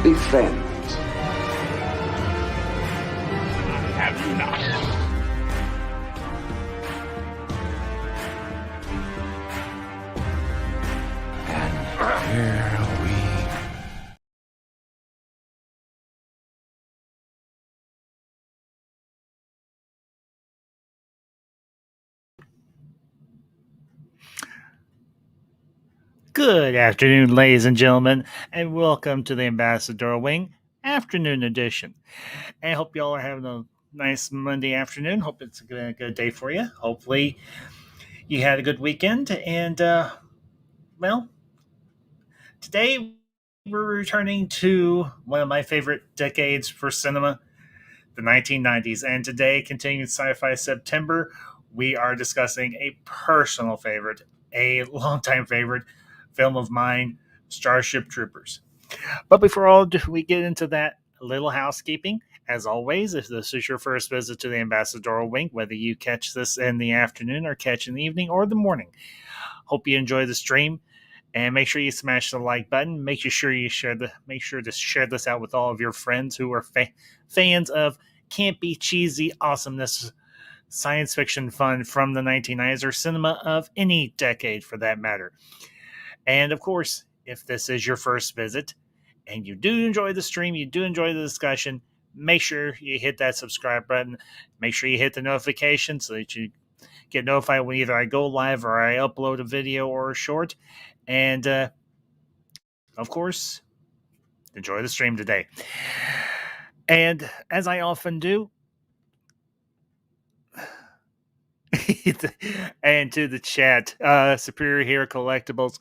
be friends. Have you not? And here we Good afternoon, ladies and gentlemen, and welcome to the Ambassador Wing Afternoon Edition. I hope y'all are having a nice Monday afternoon. Hope it's a good day for you. Hopefully, you had a good weekend. And, well, today we're returning to one of my favorite decades for cinema, the 1990s. And today, continuing Sci-Fi September, we are discussing a personal favorite, a longtime favorite film of mine, Starship Troopers. But before we get into that, a little housekeeping. As always, if this is your first visit to the Ambassadorial Wing, whether you catch this in the afternoon or catch in the evening or the morning, hope you enjoy the stream. And make sure you smash the like button. Make sure to share this out with all of your friends who are fans of campy, cheesy awesomeness, science fiction fun from the 1990s, or cinema of any decade for that matter. And of course, if this is your first visit and you do enjoy the stream, you do enjoy the discussion, make sure you hit that subscribe button. Make sure you hit the notification so that you get notified when either I go live or I upload a video or a short. And of course, enjoy the stream today. And as I often do, and to the chat, Superior Hero Collectibles,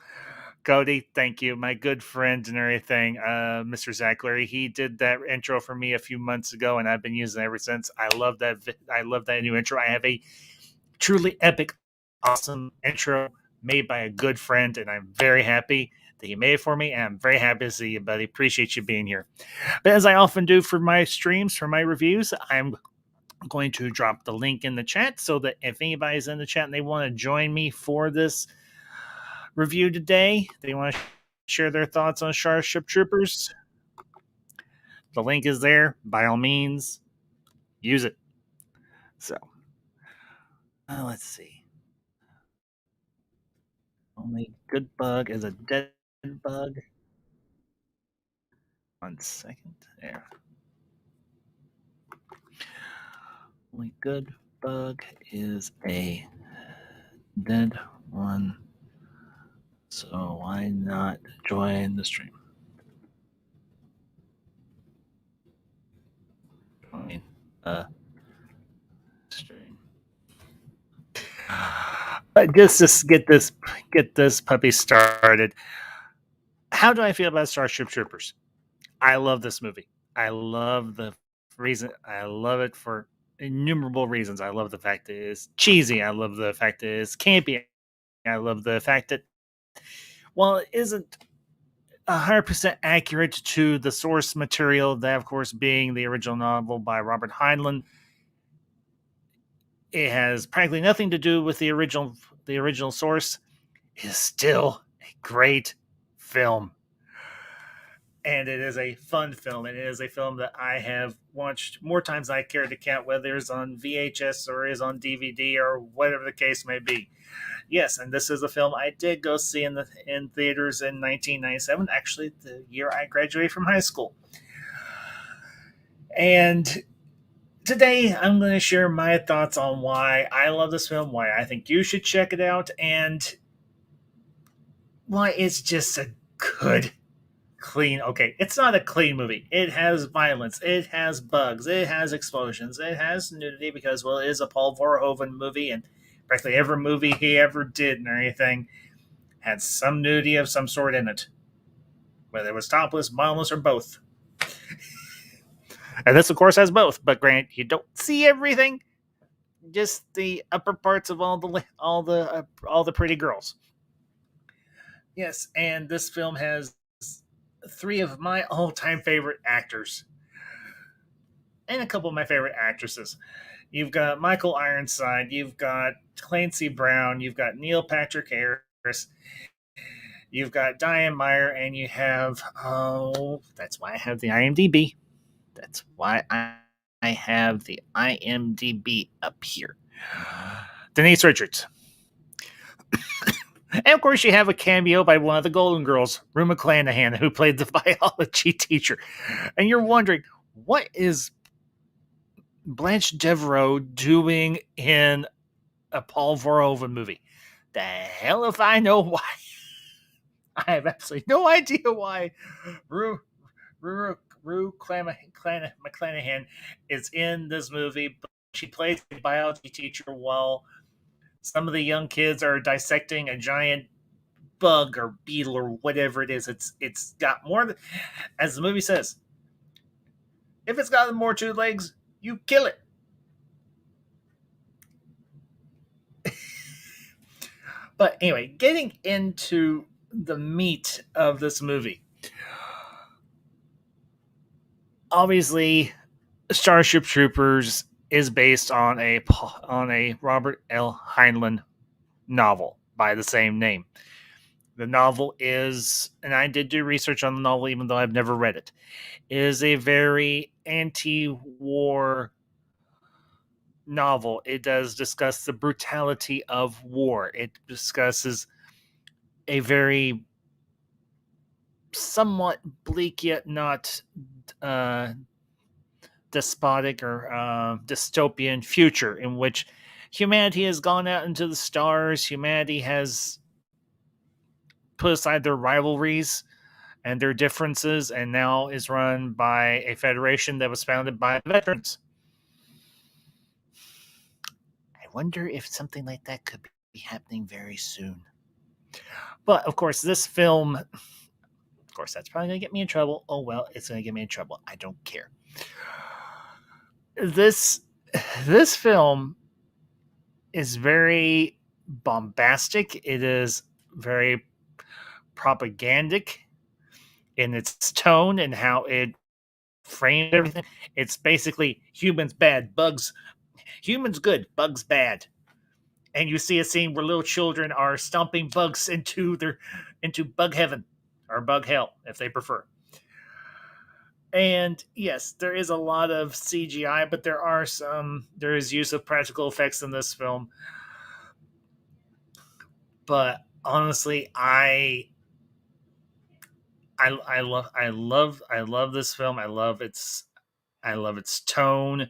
Cody, thank you, my good friend and everything, Mr. Zach Larry. He did that intro for me a few months ago, and I've been using it ever since. I love that. I love that new intro. I have a truly epic, awesome intro made by a good friend, and I'm very happy that you made it for me. And I'm very happy to see you, buddy. Appreciate you being here. But as I often do for my streams, for my reviews, I'm going to drop the link in the chat so that if anybody's in the chat and they want to join me for this review today, they want to share their thoughts on Starship Troopers, the link is there. By all means, use it. So, let's see. Only good bug is a dead bug. 1 second. There. Only good bug is a dead one. So why not join the stream? Join stream. But just get this puppy started. How do I feel about Starship Troopers? I love this movie. I love the reason. I love it for innumerable reasons. I love the fact that it's cheesy. I love the fact that it's campy. I love the fact that while it isn't 100% accurate to the source material, that of course being the original novel by Robert Heinlein, it has practically nothing to do with the original source. It is still a great film. And it is a fun film. It is a film that I have watched more times than I care to count, whether it's on VHS or is on DVD or whatever the case may be. Yes, and this is a film I did go see in theaters in 1997, actually the year I graduated from high school. And today I'm going to share my thoughts on why I love this film, why I think you should check it out, and why it's just a good, clean, okay, it's not a clean movie. It has violence, it has bugs, it has explosions, it has nudity because, well, it is a Paul Verhoeven movie, and practically every movie he ever did and everything had some nudity of some sort in it, whether it was topless, bottomless, or both. And this, of course, has both. But granted, you don't see everything; just the upper parts of all the pretty girls. Yes, and this film has 3 of my all-time favorite actors, and a couple of my favorite actresses. You've got Michael Ironside, you've got Clancy Brown, you've got Neil Patrick Harris, You've got Diane Meyer, and you have, oh, that's why I have the IMDb. That's why I have the IMDb up here. Denise Richards. And of course, you have a cameo by one of the Golden Girls, Rue McClanahan, who played the biology teacher. And you're wondering, what is Blanche Devereaux doing in a Paul Verhoeven movie? The hell if I know why. I have absolutely no idea why Rue, Rue McClanahan is in this movie, but she plays a biology teacher while some of the young kids are dissecting a giant bug or beetle or whatever it is. It's got more, as the movie says, if it's got more two legs, you kill it. But anyway, getting into the meat of this movie. Obviously, Starship Troopers is based on a Robert L. Heinlein novel by the same name. The novel is, and I did do research on the novel even though I've never read it, is a very anti-war novel. It does discuss the brutality of war. It discusses a very somewhat bleak yet not uh, despotic or dystopian future in which humanity has gone out into the stars. Humanity has put aside their rivalries and their differences and now is run by a federation that was founded by veterans. I wonder if something like that could be happening very soon. But of course, this film, of course, that's probably going to get me in trouble. Oh, well, it's going to get me in trouble. I don't care. This this film is very bombastic. It is very propagandic in its tone and how it framed everything. It's basically humans bad, bugs, humans good, bugs bad. And you see a scene where little children are stomping bugs into bug heaven or bug hell, if they prefer. And yes, there is a lot of CGI, but there is use of practical effects in this film. But honestly, I love this film. I love its tone.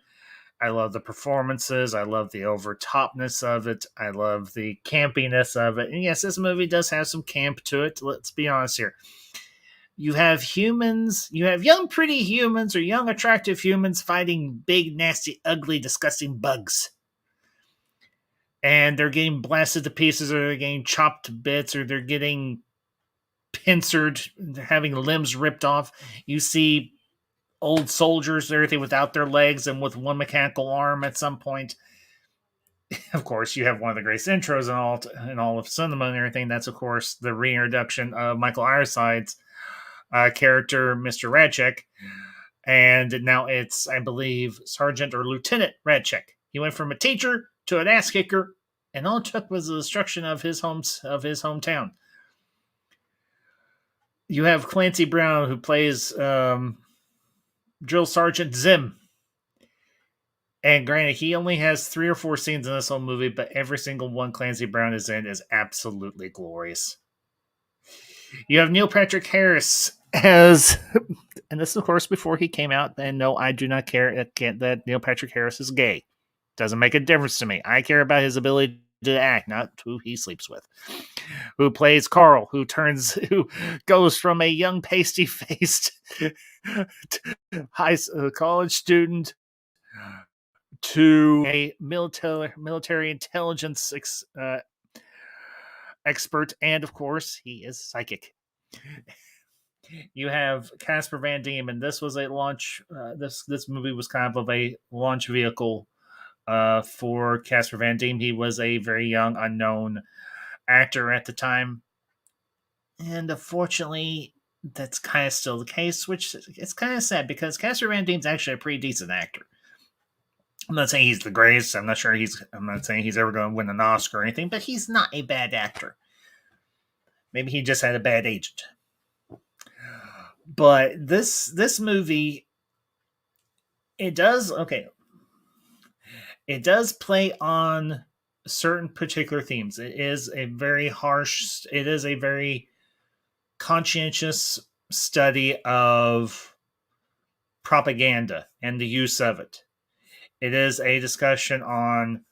I love the performances. I love the overtopness of it. I love the campiness of it. And yes, this movie does have some camp to it. Let's be honest here. You have humans, you have young, pretty humans or young, attractive humans fighting big, nasty, ugly, disgusting bugs. And they're getting blasted to pieces, or they're getting chopped to bits, or they're getting pincered, they're having limbs ripped off. You see old soldiers, everything without their legs and with one mechanical arm at some point. Of course, you have one of the greatest intros in all of cinema and everything. That's, of course, the reintroduction of Michael Ironside's character, Mr. Radchek. And now it's, I believe, Sergeant or Lieutenant Radchek. He went from a teacher to an ass kicker, and all it took was the destruction of his hometown. You have Clancy Brown, who plays Drill Sergeant Zim. And granted, he only has 3 or 4 scenes in this whole movie, but every single one Clancy Brown is in is absolutely glorious. You have Neil Patrick Harris as, and this is, of course, before he came out. And no, I do not care that Neil Patrick Harris is gay. Doesn't make a difference to me. I care about his ability to act, not who he sleeps with. Who plays Carl, who goes from a young pasty-faced college student to a military intelligence expert, and of course, he is psychic. You have Casper Van Dien, and this was a launch. This movie was kind of a launch vehicle for Casper Van Dien. He was a very young, unknown actor at the time, and unfortunately, that's kind of still the case. Which it's kind of sad because Casper Van Dien's actually a pretty decent actor. I'm not saying he's the greatest. I'm not saying he's ever going to win an Oscar or anything, but he's not a bad actor. Maybe he just had a bad agent. But this movie, it does okay. It does play on certain particular themes. It is a very harsh. It is a very conscientious study of propaganda and the use of it. It is a discussion on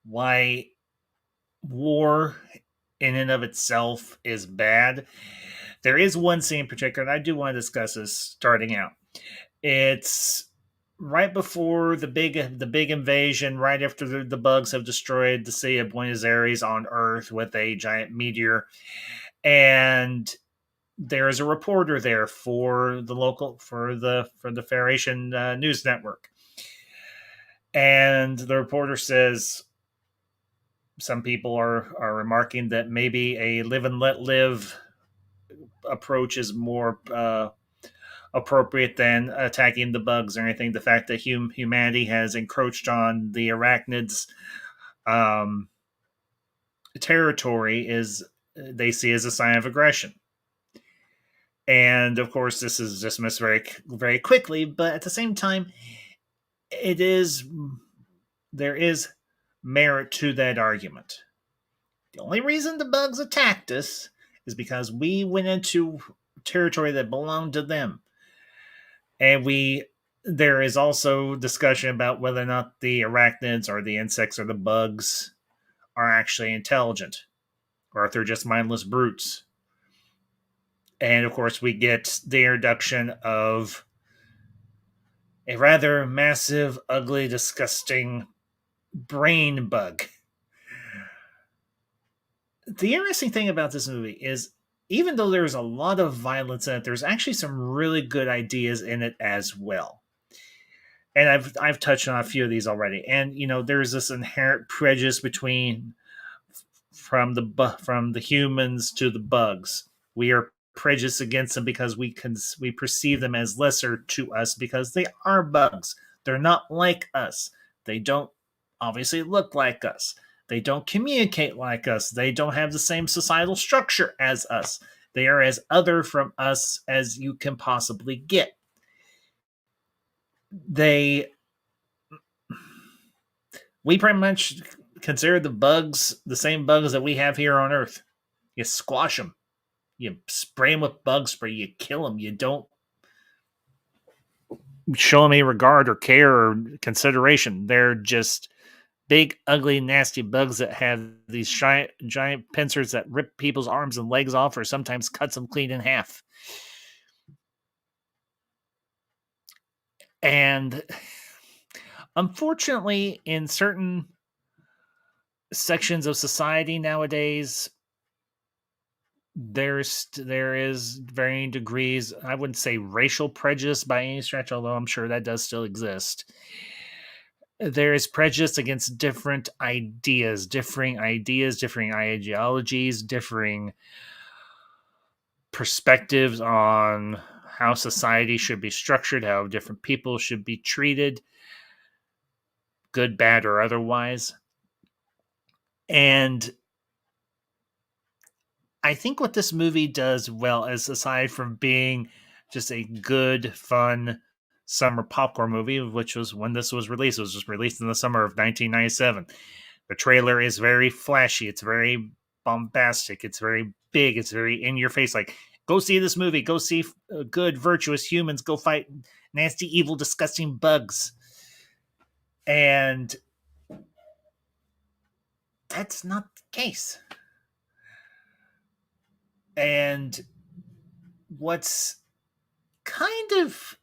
why war in and of itself is bad. There is one scene in particular, and I do want to discuss this starting out. It's right before the big invasion, right after the bugs have destroyed the city of Buenos Aires on Earth with a giant meteor, and there is a reporter there for the local for the Federation news network, and the reporter says some people are remarking that maybe a live and let live approach is more appropriate than attacking the bugs or anything. The fact that humanity has encroached on the arachnids' um, territory is they see as a sign of aggression. And of course, this is dismissed very very quickly. But at the same time, it is there is merit to that argument. The only reason the bugs attacked us is because we went into territory that belonged to them. And there is also discussion about whether or not the arachnids or the insects or the bugs are actually intelligent or if they're just mindless brutes. And of course, we get the introduction of a rather massive, ugly, disgusting brain bug. The interesting thing about this movie is even though there's a lot of violence in it, there's actually some really good ideas in it as well. And I've touched on a few of these already. And there's this inherent prejudice between from the humans to the bugs. We are prejudiced against them because we perceive them as lesser to us because they are bugs. They're not like us. They don't obviously look like us. They don't communicate like us. They don't have the same societal structure as us. They are as other from us as you can possibly get. They We pretty much consider the bugs the same bugs that we have here on Earth. You squash them, you spray them with bug spray, you kill them. You don't show them any regard or care or consideration. They're just big, ugly, nasty bugs that have these giant pincers that rip people's arms and legs off, or sometimes cuts them clean in half. And unfortunately, in certain sections of society nowadays, there is varying degrees. I wouldn't say racial prejudice by any stretch, although I'm sure that does still exist. There is prejudice against different ideas, differing ideologies, differing perspectives on how society should be structured, how different people should be treated, good, bad, or otherwise. And I think what this movie does well is, aside from being just a good, fun summer popcorn movie, which was when this was released, it was just released in the summer of 1997. The trailer is very flashy. It's very bombastic. It's very big. It's very in your face. Like, go see this movie. Go see good, virtuous humans go fight nasty, evil, disgusting bugs. And that's not the case. And what's kind of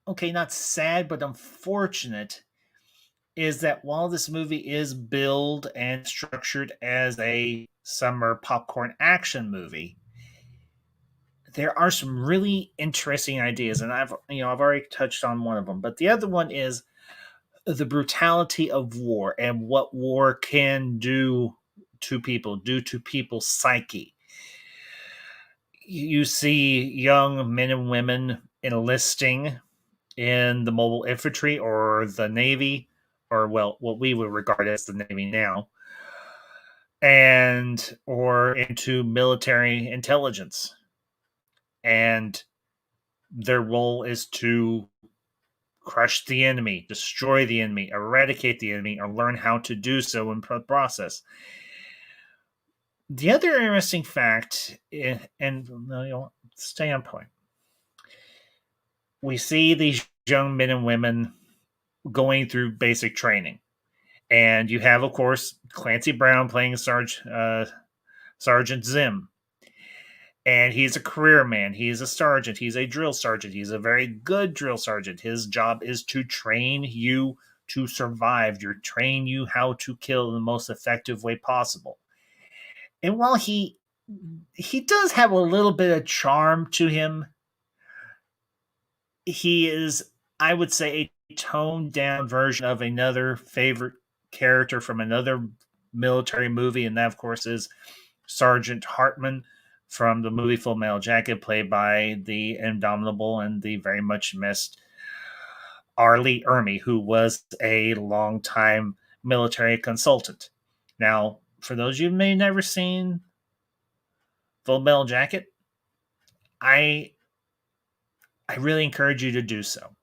okay, not sad, but unfortunate, is that while this movie is billed and structured as a summer popcorn action movie, there are some really interesting ideas, and I've already touched on one of them, but the other one is the brutality of war and what war can do to people's psyche. You see young men and women enlisting in the mobile infantry or the Navy, or well, what we would regard as the Navy now, and or into military intelligence, and their role is to crush the enemy, destroy the enemy, eradicate the enemy, or learn how to do so in the process. The other interesting fact, and stay on point, we see these young men and women going through basic training. And you have, of course, Clancy Brown playing Sergeant Zim. And he's a career man. He's a sergeant. He's a drill sergeant. He's a very good drill sergeant. His job is to train you to survive, to train you how to kill in the most effective way possible. And while he does have a little bit of charm to him, he is, I would say, a toned down version of another favorite character from another military movie, and that, of course, is Sergeant Hartman from the movie Full Metal Jacket, played by the indomitable and the very much missed R. Lee Ermey, who was a longtime military consultant. Now, for those of you who may have never seen Full Metal Jacket, I really encourage you to do so.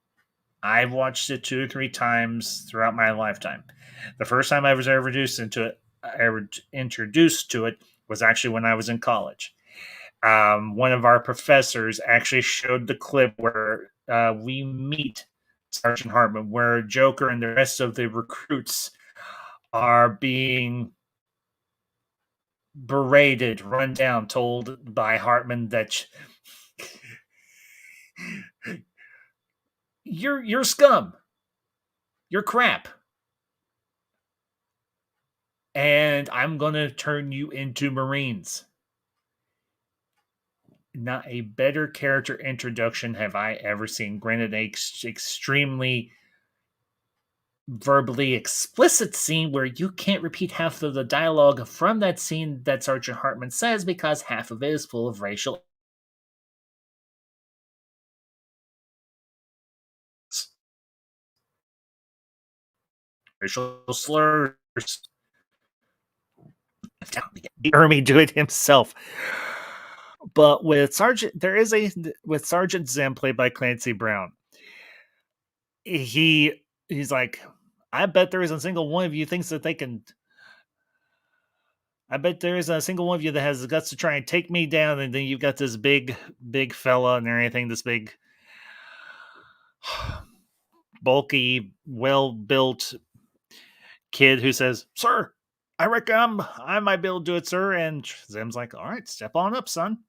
I've watched it 2 or 3 times throughout my lifetime. The first time I was ever introduced to it was actually when I was in college. One of our professors actually showed the clip where we meet Sergeant Hartman, where Joker and the rest of the recruits are being berated, run down, told by Hartman that you're scum, you're crap, and I'm gonna turn you into Marines. Not a better character introduction have I ever seen. Granted, extremely verbally explicit scene where you can't repeat half of the dialogue from that scene that Sergeant Hartman says because half of it is full of racial slurs. Ermy do it himself. But with Sergeant Zim, played by Clancy Brown, he's like, I bet there isn't a single one of you thinks that they can. I bet there isn't a single one of you that has the guts to try and take me down, and then you've got this big fella and everything, this big, bulky, well built kid who says, "Sir, I reckon I might be able to do it, sir." And Zim's like, "All right, step on up, son."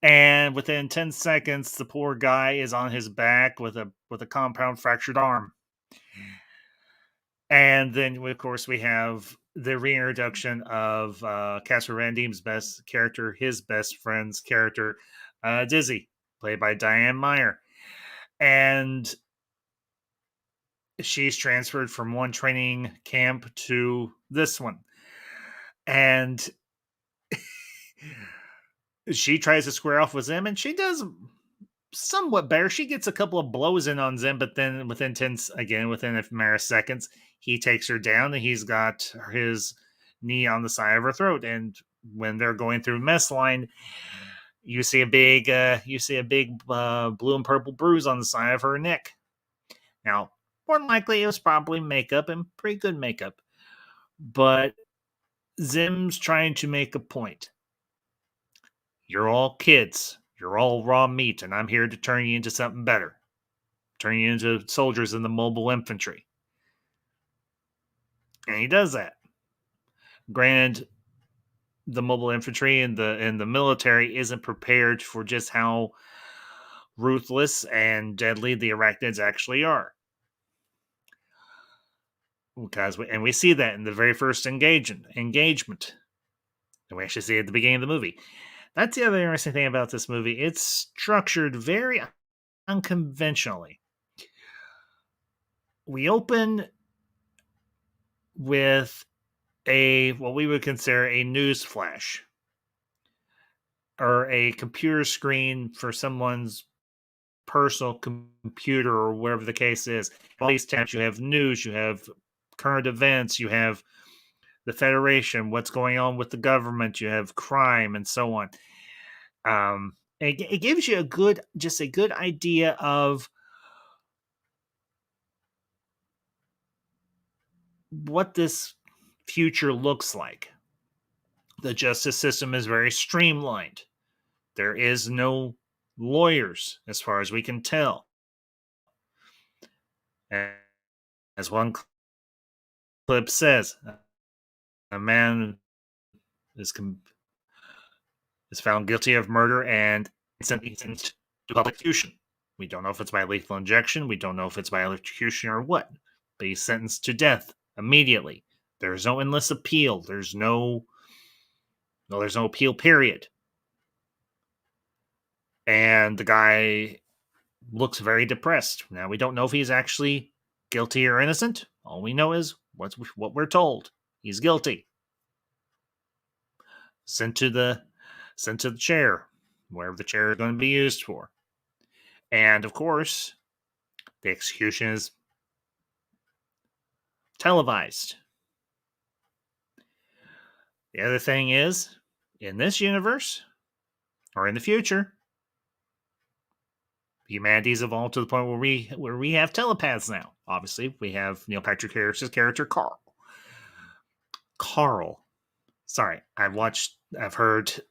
And within 10 seconds, the poor guy is on his back with a compound fractured arm. And then, of course, we have the reintroduction of Casper Van Dien's best character, his best friend's character, Dizzy, played by Diane Meyer. And she's transferred from one training camp to this one. And she tries to square off with Zim, and she does somewhat better. She gets a couple of blows in on Zim, but then within a matter of seconds, he takes her down, and he's got his knee on the side of her throat. And when they're going through mess line, you see a big blue and purple bruise on the side of her neck. Now, more than likely, it was probably makeup, and pretty good makeup. But Zim's trying to make a point. You're all kids. You're all raw meat, and I'm here to turn you into something better. Turn you into soldiers in the mobile infantry. And he does that. Granted, the mobile infantry and the military isn't prepared for just how ruthless and deadly the arachnids actually are. And we see that in the very first engagement. And we actually see it at the beginning of the movie. That's the other interesting thing about this movie. It's structured very unconventionally. We open with what we would consider a news flash or a computer screen for someone's personal computer or whatever the case is. All these tabs, you have news, you have current events, you have the Federation, what's going on with the government. You have crime and so on. It gives you a good idea of what this future looks like. The justice system is very streamlined. There is no lawyers, as far as we can tell. As one clip says, a man is found guilty of murder and sentenced to public execution. We don't know if it's by lethal injection. We don't know if it's by electrocution or what. But he's sentenced to death immediately. There's no endless appeal. There's no appeal period. And the guy looks very depressed. Now, we don't know if he's actually guilty or innocent. All we know is what we're told. He's guilty. Sent to the chair, wherever the chair is going to be used for. And of course, the execution is televised. The other thing is, in this universe, or in the future, humanity's evolved to the point where we have telepaths now. Obviously, we have Neil Patrick Harris's character Carl. Sorry, I've heard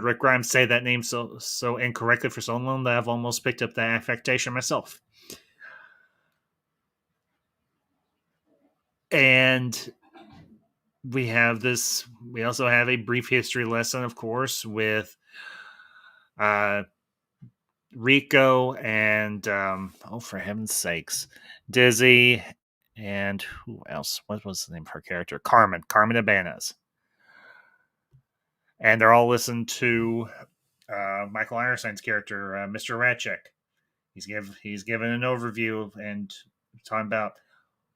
Rick Grimes say that name so incorrectly for so long that I've almost picked up that affectation myself. And we also have a brief history lesson, of course, with Rico and for heaven's sakes, Dizzy, and who else? What was the name of her character? Carmen Ibanez. And they're all listening to Michael Ironside's character, Mr. Ratchek. He's given an overview and talking about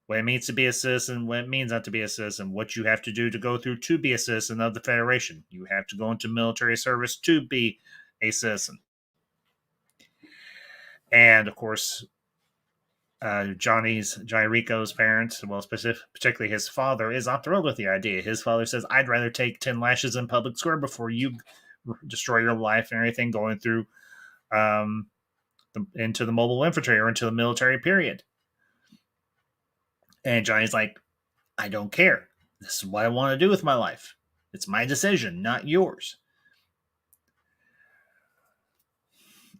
what it means to be a citizen, what it means not to be a citizen, what you have to do to go through to be a citizen of the Federation. You have to go into military service to be a citizen. And of course, Johnny Rico's parents, well, particularly his father, is not thrilled with the idea. His father says, "I'd rather take 10 lashes in public square before you destroy your life and everything going through into the mobile infantry or into the military period." And Johnny's like, "I don't care. This is what I want to do with my life. It's my decision, not yours."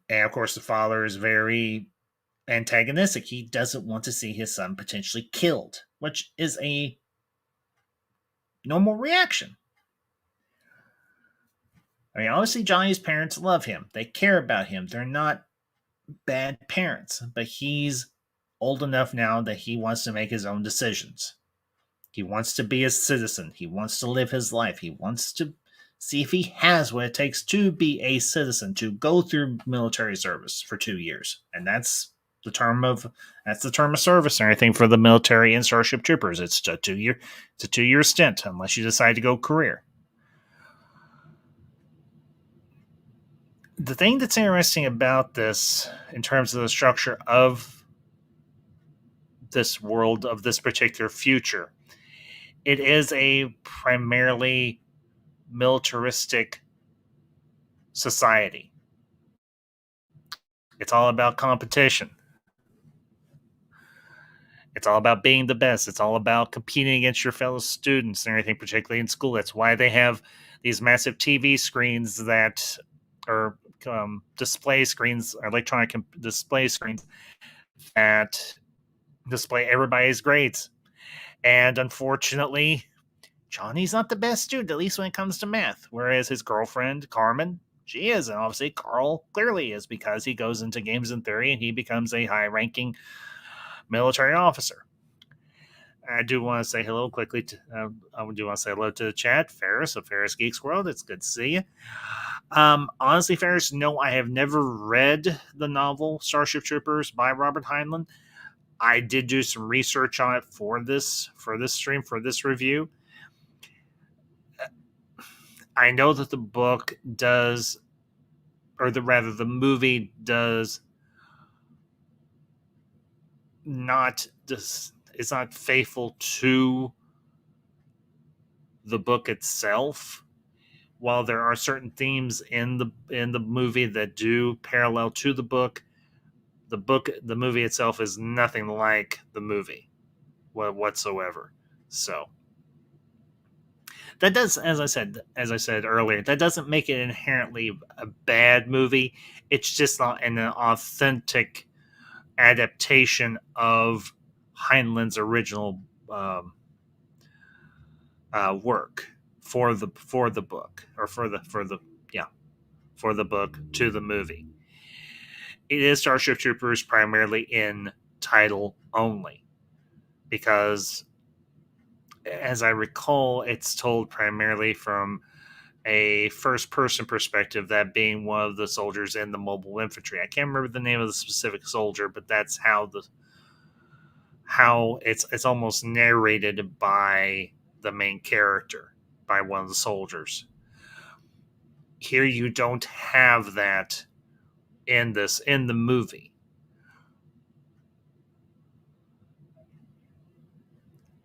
And of course, the father is very antagonistic. He doesn't want to see his son potentially killed, which is a normal reaction. I mean, obviously, Johnny's parents love him. They care about him. They're not bad parents, but he's old enough now that he wants to make his own decisions. He wants to be a citizen. He wants to live his life. He wants to see if he has what it takes to be a citizen, to go through military service for 2 years. And that's the term of service and everything for the military and Starship Troopers. It's a 2-year stint, unless you decide to go career. The thing that's interesting about this, in terms of the structure of this world, of this particular future, it is a primarily militaristic society. It's all about competition. It's all about being the best. It's all about competing against your fellow students and everything, particularly in school. That's why they have these massive TV screens that are display screens, electronic display screens that display everybody's grades. And unfortunately, Johnny's not the best student, at least when it comes to math. Whereas his girlfriend, Carmen, she is. And obviously, Carl clearly is, because he goes into games and theory and he becomes a high-ranking military officer. I do want to say hello quickly. I do want to say hello to the chat. Ferris of Ferris Geeks World. It's good to see you. Honestly, Ferris, no, I have never read the novel Starship Troopers by Robert Heinlein. I did do some research on it for this stream, for this review. I know that the book does, or the movie does not not faithful to the book itself. While there are certain themes in the movie that do parallel to the movie itself is nothing like the movie whatsoever. So that does, as I said earlier, that doesn't make it inherently a bad movie. It's just not an authentic adaptation of Heinlein's original work for the book, or for the book to the movie. It is Starship Troopers primarily in title only, because, as I recall, it's told primarily from a first person perspective, that being one of the soldiers in the mobile infantry. I can't remember the name of the specific soldier, but that's how it's almost narrated by the main character, by one of the soldiers. Here you don't have that in the movie.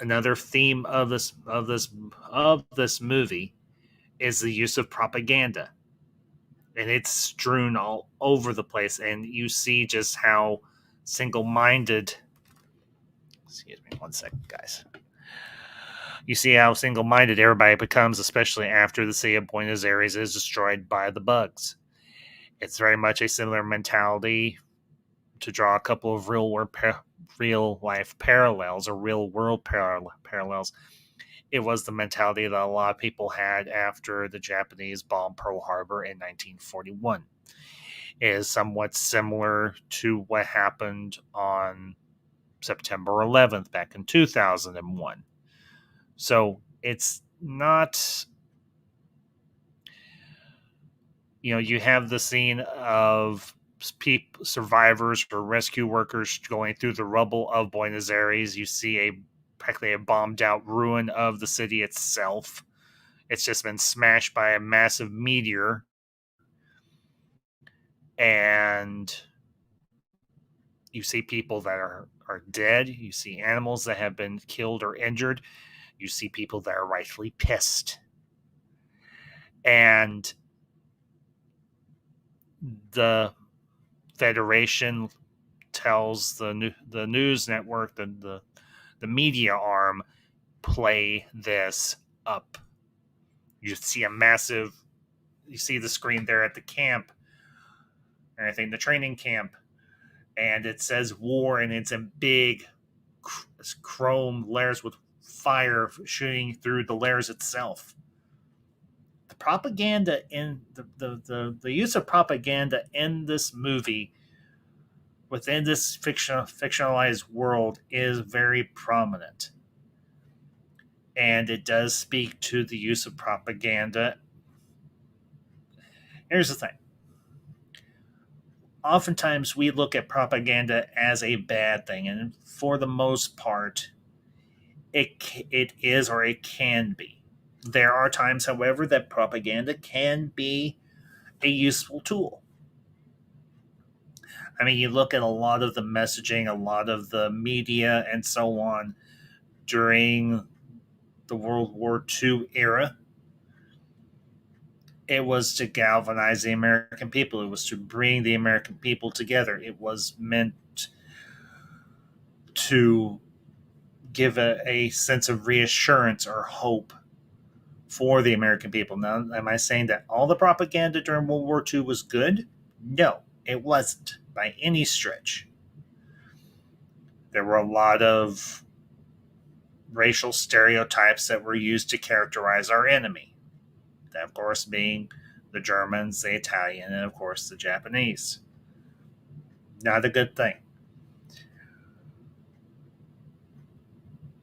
Another theme of this movie is the use of propaganda, and it's strewn all over the place, and you see just how single-minded. Excuse me, 1 second, guys. You see how single-minded everybody becomes, especially after the city of Buenos Aires is destroyed by the bugs. It's very much a similar mentality, to draw a couple of real life parallels, or real world parallels. It was the mentality that a lot of people had after the Japanese bombed Pearl Harbor in 1941. It is somewhat similar to what happened on September 11th back in 2001. So it's not, you have the scene of survivors or rescue workers going through the rubble of Buenos Aires. You see practically a bombed out ruin of the city itself. It's just been smashed by a massive meteor. And you see people that are dead. You see animals that have been killed or injured. You see people that are rightfully pissed. And the Federation tells the news network, the media arm, play this up. You see you see the screen there at the camp, and I think the training camp, and it says war, and it's in big chrome layers with fire shooting through the layers itself. The propaganda in the use of propaganda in this movie, within this fictionalized world, is very prominent. And it does speak to the use of propaganda. Here's the thing. Oftentimes we look at propaganda as a bad thing, and for the most part, it is, or it can be. There are times, however, that propaganda can be a useful tool. I mean, you look at a lot of the messaging, a lot of the media, and so on during the World War II era. It was to galvanize the American people. It was to bring the American people together. It was meant to give a sense of reassurance or hope for the American people. Now, am I saying that all the propaganda during World War II was good? No, it wasn't by any stretch. There were a lot of racial stereotypes that were used to characterize our enemy. That, of course, being the Germans, the Italian, and, of course, the Japanese. Not a good thing.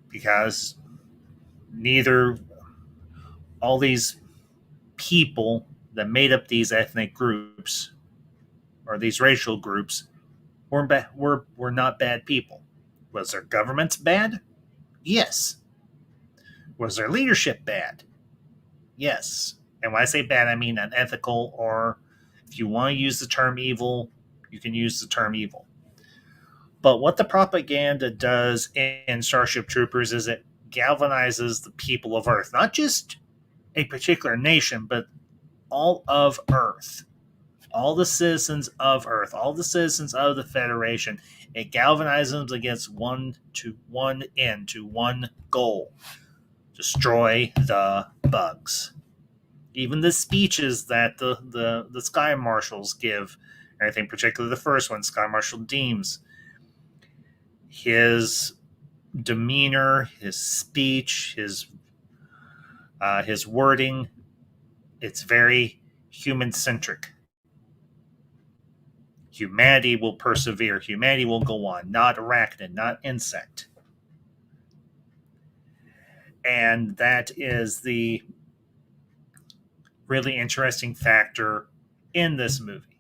Because neither all these people that made up these ethnic groups or these racial groups were not bad people. Was their governments bad? Yes. Was their leadership bad? Yes. And when I say bad, I mean unethical, or if you want to use the term evil, you can use the term evil. But what the propaganda does in Starship Troopers is it galvanizes the people of Earth, not just a particular nation, but all of Earth, all the citizens of Earth, all the citizens of the Federation. It galvanizes them against one end, to one goal: destroy the bugs. Even the speeches that the Sky Marshals give, I think particularly the first one, Sky Marshal Deems, his demeanor, his speech, his wording, it's very human centric. Humanity will persevere. Humanity will go on. Not arachnid, not insect. And that is the really interesting factor in this movie,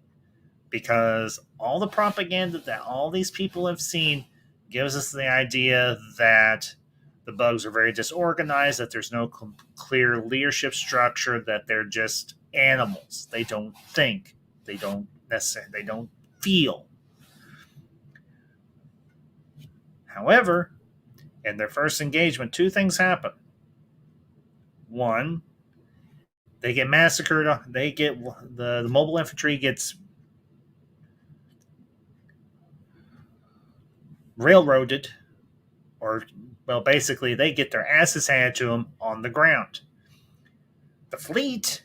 because all the propaganda that all these people have seen gives us the idea that the bugs are very disorganized, that there's no clear leadership structure, that they're just animals. They don't think, they don't feel. However, in their first engagement, two things happen. One, they get massacred. They get the mobile infantry gets railroaded, or well, basically they get their asses handed to them on the ground. The fleet,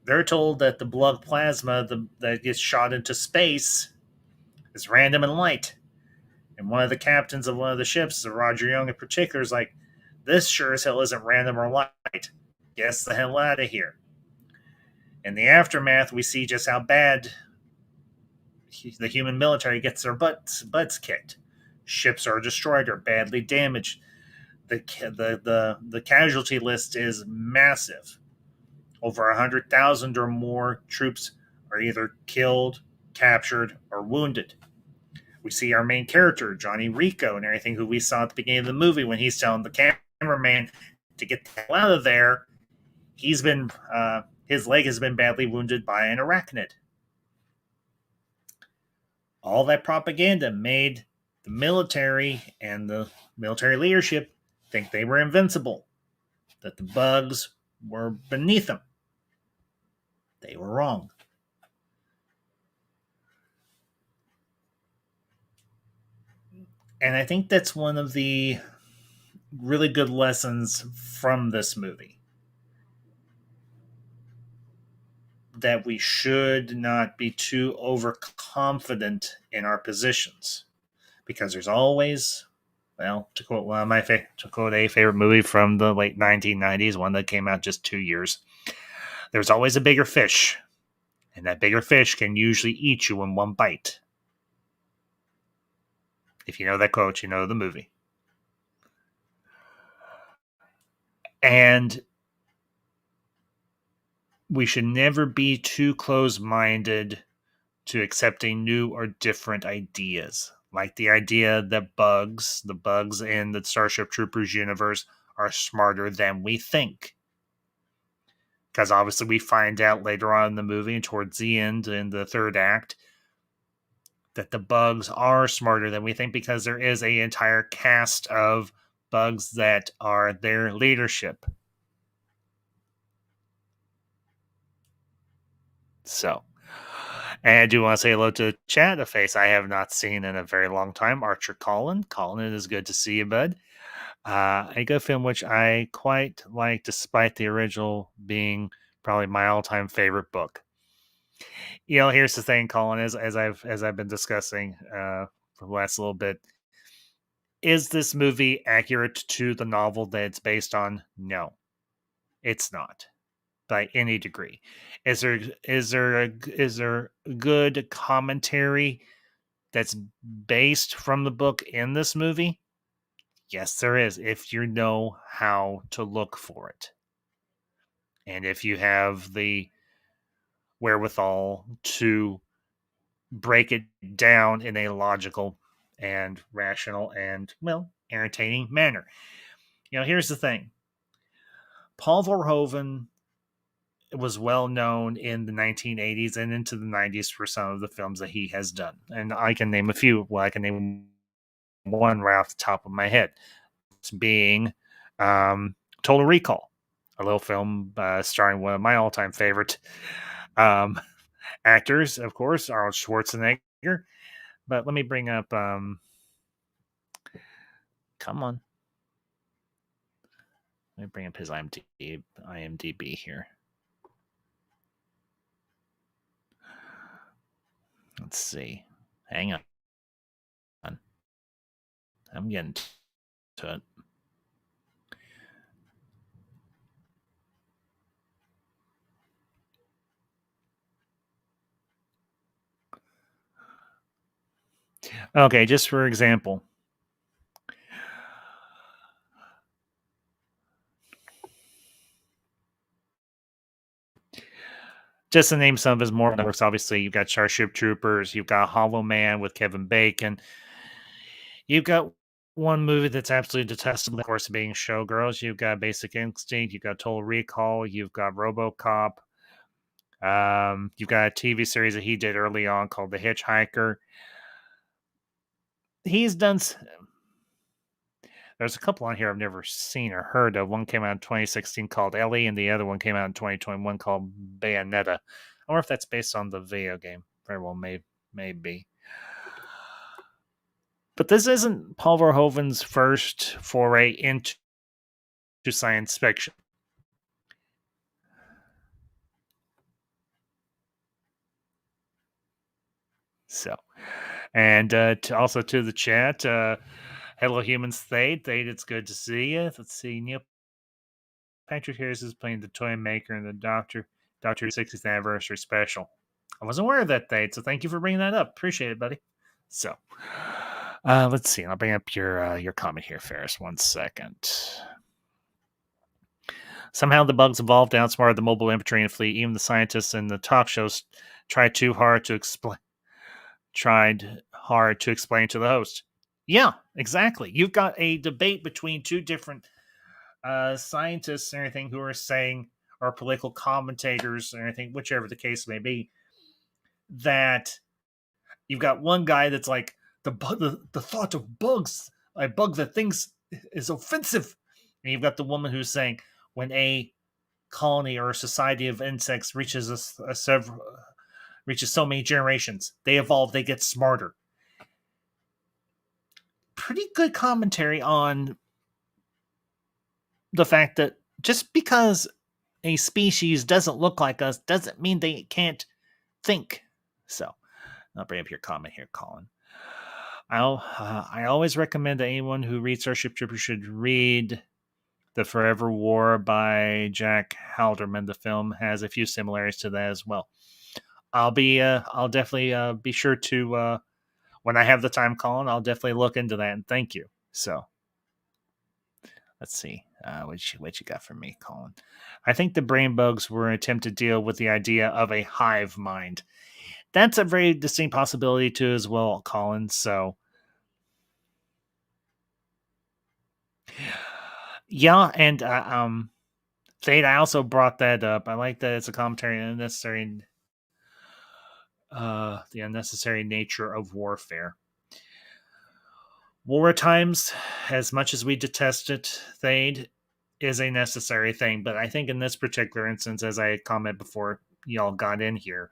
they're told that the blood plasma that gets shot into space is random and light. And one of the captains of one of the ships, Roger Young in particular, is like, this sure as hell isn't random or light. Get the hell out of here. In the aftermath, we see just how bad the human military gets their butts kicked. Ships are destroyed or badly damaged. The casualty list is massive. Over 100,000 or more troops are either killed, captured, or wounded. We see our main character, Johnny Rico, and everything, who we saw at the beginning of the movie when he's telling the cameraman to get the hell out of there. He's been his leg has been badly wounded by an arachnid. All that propaganda made the military and the military leadership think they were invincible, that the bugs were beneath them. They were wrong. And I think that's one of the really good lessons from this movie, that we should not be too overconfident in our positions, because there's always, well, to quote one of my to quote a favorite movie from the late 1990s, one that came out just 2 years, there's always a bigger fish, and that bigger fish can usually eat you in one bite. If you know that quote, you know the movie. And we should never be too close-minded to accepting new or different ideas, like the idea that the bugs in the Starship Troopers universe, are smarter than we think. Because obviously we find out later on in the movie, and towards the end in the third act, that the bugs are smarter than we think, because there is an entire cast of bugs that are their leadership. So, and I do want to say hello to the chat, a face I have not seen in a very long time, Archer Colin. Colin, it is good to see you, bud. A good film which I quite like, despite the original being probably my all-time favorite book. You know, here's the thing, Colin, as I've been discussing for the last little bit. Is this movie accurate to the novel that it's based on? No, it's not, by any degree. Is there good commentary that's based from the book in this movie? Yes, there is, if you know how to look for it. And if you have the wherewithal to break it down in a logical and rational and, well, entertaining manner. You know, here's the thing. Paul Verhoeven was well known in the 1980s and into the 90s for some of the films that he has done. And I can name a few. Well, I can name one right off the top of my head, being Total Recall, a little film starring one of my all-time favorite um, actors, of course, Arnold Schwarzenegger. But let me bring up. Come on, let me bring up his IMDb here. Let's see. Hang on. I'm getting to it. Okay, just for example, just to name some of his more works, obviously you've got Starship Troopers, you've got Hollow Man with Kevin Bacon, you've got one movie that's absolutely detestable, of course, being Showgirls. You've got Basic Instinct, you've got Total Recall, you've got RoboCop. You've got a TV series that he did early on called The Hitchhiker. He's done. There's a couple on here I've never seen or heard of. One came out in 2016 called Ellie, and the other one came out in 2021 called Bayonetta. I wonder if that's based on the video game. Very well, may be. But this isn't Paul Verhoeven's first foray into science fiction. So, and also to the chat, hello humans, Thade, it's good to see you. Let's see, Neil Patrick Harris is playing the toy maker in the Doctor 60th anniversary special. I wasn't aware of that date, so thank you for bringing that up. Appreciate it, buddy. So, let's see. I'll bring up your comment here, Ferris. 1 second. Somehow the bugs evolved to outsmart the mobile infantry and fleet. Even the scientists in the talk shows tried hard to explain to the host. Yeah, exactly. You've got a debate between two different scientists and everything who are saying, or political commentators or anything, whichever the case may be, that you've got one guy that's like the thought of bugs, a bug that thinks is offensive, and you've got the woman who's saying when a colony or a society of insects reaches reaches so many generations, they evolve, they get smarter. Pretty good commentary on the fact that just because a species doesn't look like us doesn't mean they can't think. So I'll bring up your comment here, Colin. I always recommend that anyone who reads Starship Troopers should read The Forever War by Jack Halderman. The film has a few similarities to that as well. I'll definitely be sure to when I have the time, Colin. I'll definitely look into that, and thank you. So let's see. What you got for me, Colin? I think the brain bugs were an attempt to deal with the idea of a hive mind. That's a very distinct possibility too, as well, Colin. So, yeah, and Fate. I also brought that up. I like that it's a commentary on the unnecessary nature of warfare. War times, as much as we detest it, Thade, is a necessary thing. But I think in this particular instance, as I commented before y'all got in here,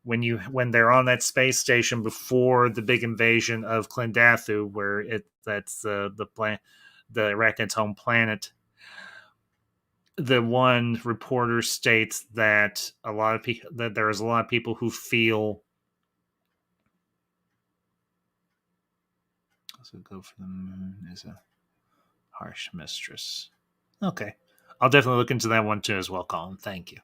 when they're on that space station before the big invasion of Klendathu, where that's the planet, the Arachnids' home planet, the one reporter states that there's a lot of people who feel. So go for the moon is a harsh mistress. Okay, I'll definitely look into that one too as well, Colin. Thank you.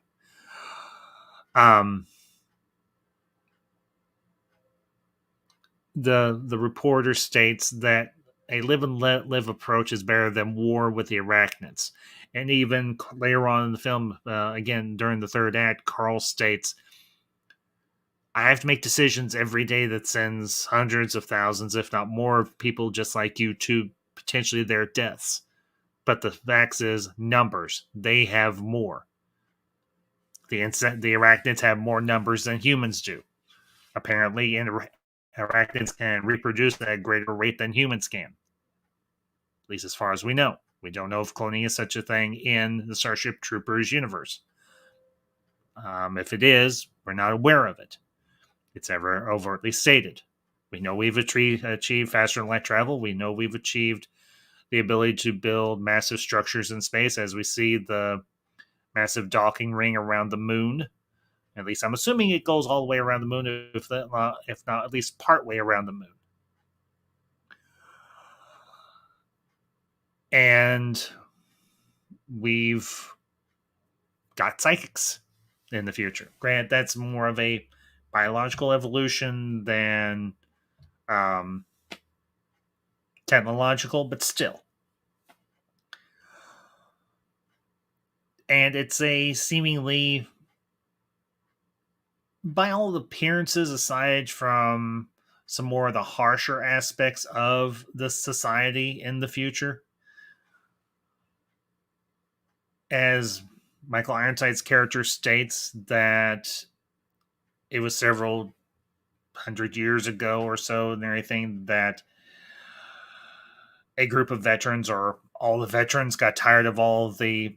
The reporter states that a live and let live approach is better than war with the Arachnids. And even later on in the film, again during the third act, Carl states, I have to make decisions every day that sends hundreds of thousands, if not more, of people just like you to potentially their deaths. But the fact is numbers. They have more. The arachnids have more numbers than humans do. Apparently, arachnids can reproduce at a greater rate than humans can. At least as far as we know. We don't know if cloning is such a thing in the Starship Troopers universe. If it is, we're not aware of it. It's ever overtly stated. We know we've achieved faster than light travel. We know we've achieved the ability to build massive structures in space, as we see the massive docking ring around the moon. At least I'm assuming it goes all the way around the moon, if not at least part way around the moon. And we've got psychics in the future. Grant, that's more of a biological evolution than technological, but still. And it's a seemingly, by all appearances, aside from some more of the harsher aspects of the society in the future, as Michael Ironside's character states that it was several hundred years ago or so and everything that a group of veterans, or all the veterans, got tired of all the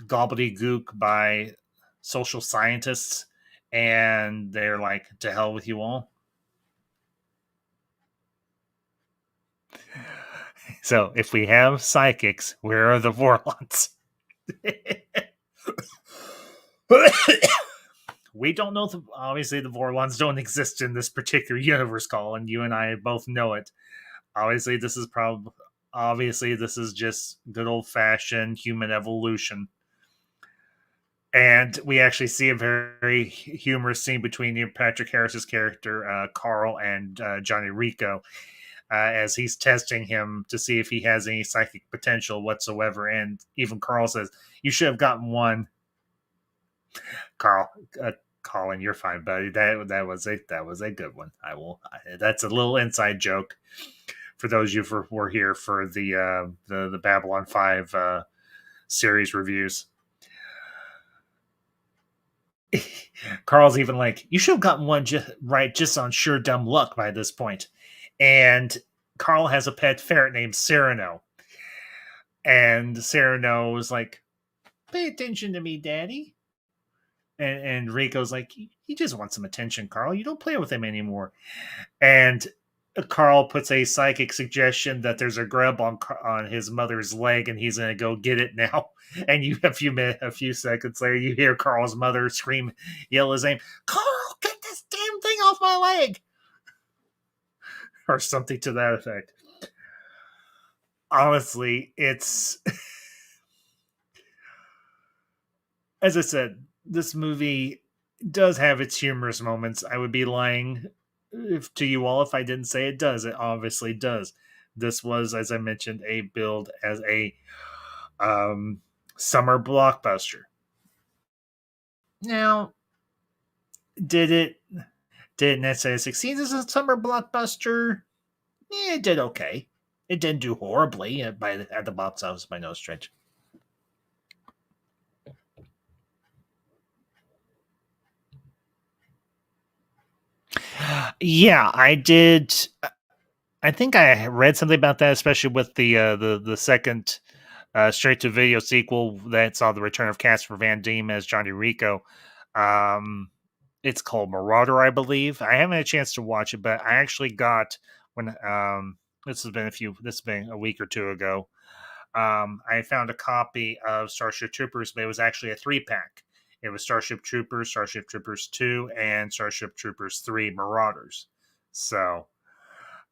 gobbledygook by social scientists, and they're like, to hell with you all. So if we have psychics, where are the Vorlons? We don't know. Obviously, the Vorlons don't exist in this particular universe, Colin. You and I both know it. Obviously, this is just good old fashioned human evolution. And we actually see a very humorous scene between Neil Patrick Harris's character Carl and Johnny Rico, as he's testing him to see if he has any psychic potential whatsoever. And even Carl says, "You should have gotten one." Colin, you're fine, buddy. That was a good one. That's a little inside joke for those of you who were here for the Babylon 5 series reviews. Carl's even like, "You should have gotten one just on sheer dumb luck by this point." And Carl has a pet ferret named Cyrano. And Cyrano is like, "Pay attention to me, Daddy." And Rico's like, "He just wants some attention, Carl. You don't play with him anymore." And Carl puts a psychic suggestion that there's a grub on his mother's leg, and he's going to go get it now. And a few seconds later, you hear Carl's mother yell his name, "Carl, get this damn thing off my leg!" Or something to that effect. Honestly, it's as I said, this movie does have its humorous moments. I would be lying to you all if I didn't say it does. It obviously does. This was, as I mentioned, a build as a summer blockbuster. Now, did it necessarily succeed as a summer blockbuster? It did okay. It didn't do horribly at the box office by no stretch. Yeah, I did. I think I read something about that, especially with the second straight to video sequel that saw the return of Casper Van Dien as Johnny Rico. It's called Marauder, I believe. I haven't had a chance to watch it, but I actually got when this has been a week or two ago. I found a copy of Starship Troopers, but it was actually a 3-pack. It was Starship Troopers 2, and Starship Troopers 3 Marauders. So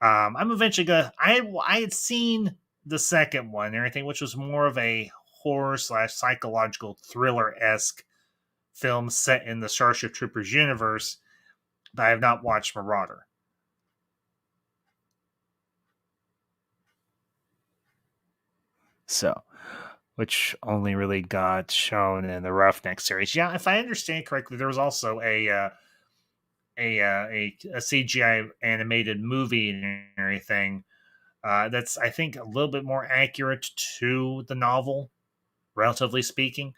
I'm eventually gonna. I had seen the second one and everything, which was more of a horror / psychological thriller esque film set in the Starship Troopers universe, but I have not watched Marauder. So, which only really got shown in the Roughneck series. Yeah, if I understand correctly, there was also a CGI animated movie and everything. That's, I think, a little bit more accurate to the novel, relatively speaking.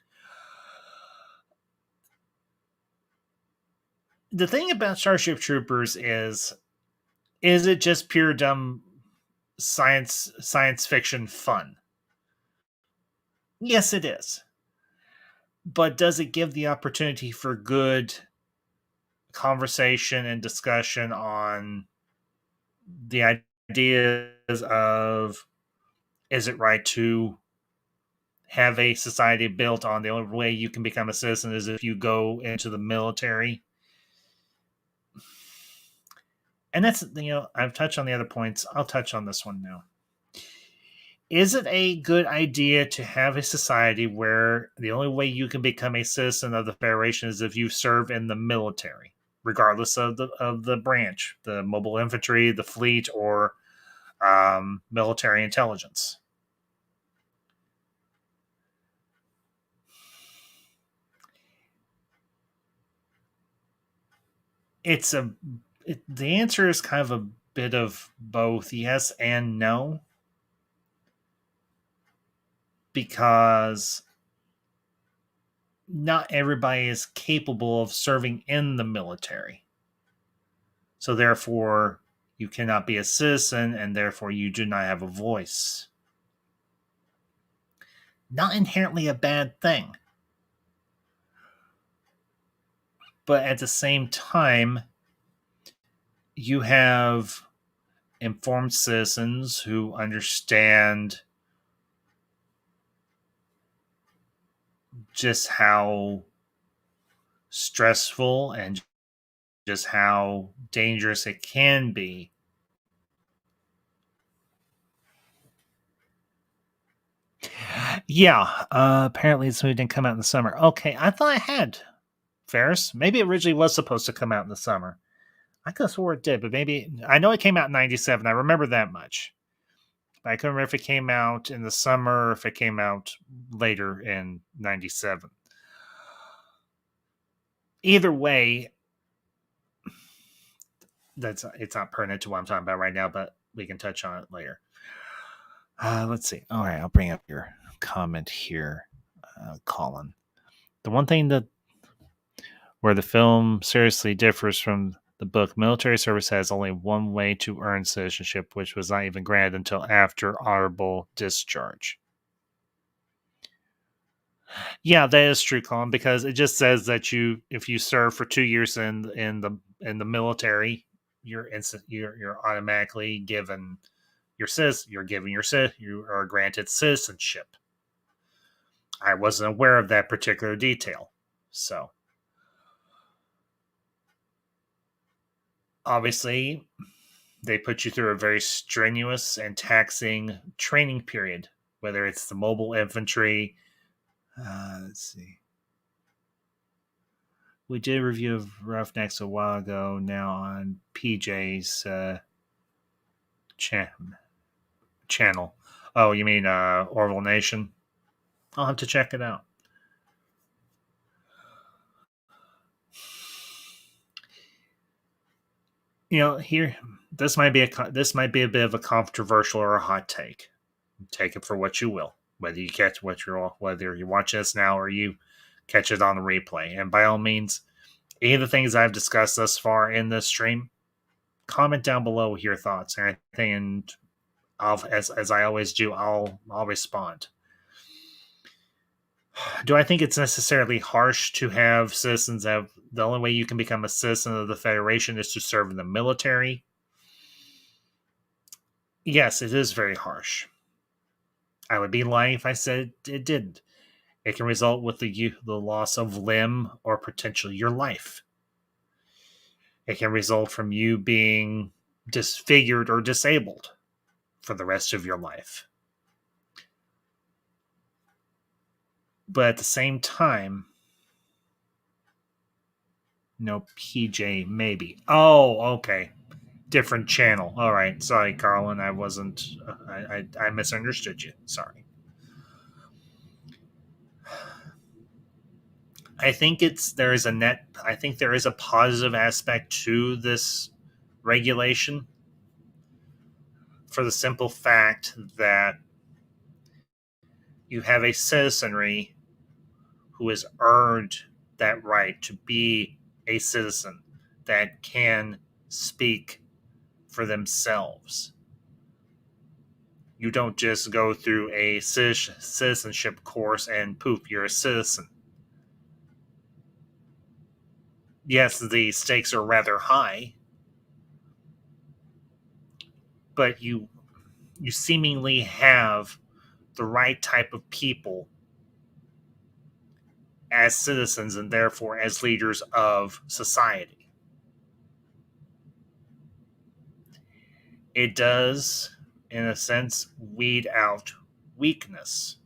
The thing about Starship Troopers is it just pure dumb science fiction fun? Yes, it is. But does it give the opportunity for good conversation and discussion on the ideas of, is it right to have a society built on the only way you can become a citizen is if you go into the military? And that's, I've touched on the other points. I'll touch on this one now. Is it a good idea to have a society where the only way you can become a citizen of the Federation is if you serve in the military, regardless of the branch, the mobile infantry, the fleet, or military intelligence? It's the answer is kind of a bit of both yes and no, because not everybody is capable of serving in the military. So therefore, you cannot be a citizen, and therefore you do not have a voice. Not inherently a bad thing. But at the same time, you have informed citizens who understand just how stressful and just how dangerous it can be. Yeah, apparently this movie didn't come out in the summer. Okay, I thought I had Ferris. Maybe it originally was supposed to come out in the summer. I could have swore it did, but maybe I know it came out in '97. I remember that much. But I couldn't remember if it came out in the summer or if it came out later in '97. Either way, it's not pertinent to what I'm talking about right now, but we can touch on it later. Let's see. All right, I'll bring up your comment here, Colin. The one thing that where the film seriously differs from the book, military service has only one way to earn citizenship, which was not even granted until after honorable discharge. Yeah, that is true, Colin, because it just says that if you serve for 2 years in the military, you're automatically given you are granted citizenship. I wasn't aware of that particular detail, so obviously they put you through a very strenuous and taxing training period, whether it's the mobile infantry. Let's see. We did a review of Roughnecks a while ago now on PJ's channel. Oh, you mean Orville Nation? I'll have to check it out. Here, this might be a bit of a controversial or a hot take. Take it for what you will. Whether you catch whether you're watching this now or you catch it on the replay. And by all means, any of the things I've discussed thus far in this stream, comment down below with your thoughts, and as I always do, I'll respond. Do I think it's necessarily harsh to have citizens have the only way you can become a citizen of the Federation is to serve in the military? Yes, it is very harsh. I would be lying if I said it didn't. It can result with the loss of limb or potentially your life. It can result from you being disfigured or disabled for the rest of your life. But at the same time, no, PJ, maybe. Oh, okay. Different channel. All right. Sorry, Carlin. I wasn't. I misunderstood you. Sorry. I think there is I think there is a positive aspect to this regulation for the simple fact that you have a citizenry who has earned that right to be a citizen. that can speak for themselves. You don't just go through a citizenship course and poof, you're a citizen. Yes, the stakes are rather high, but you seemingly have the right type of people as citizens and therefore as leaders of society. It does, in a sense, weed out weakness.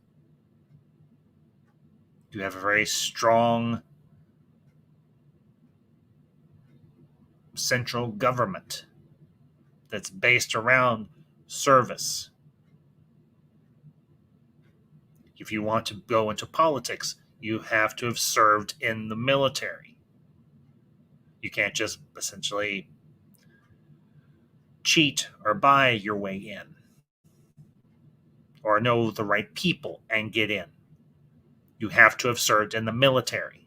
You have a very strong central government that's based around service. If you want to go into politics, you have to have served in the military. You can't just essentially cheat or buy your way in or know the right people and get in. You have to have served in the military.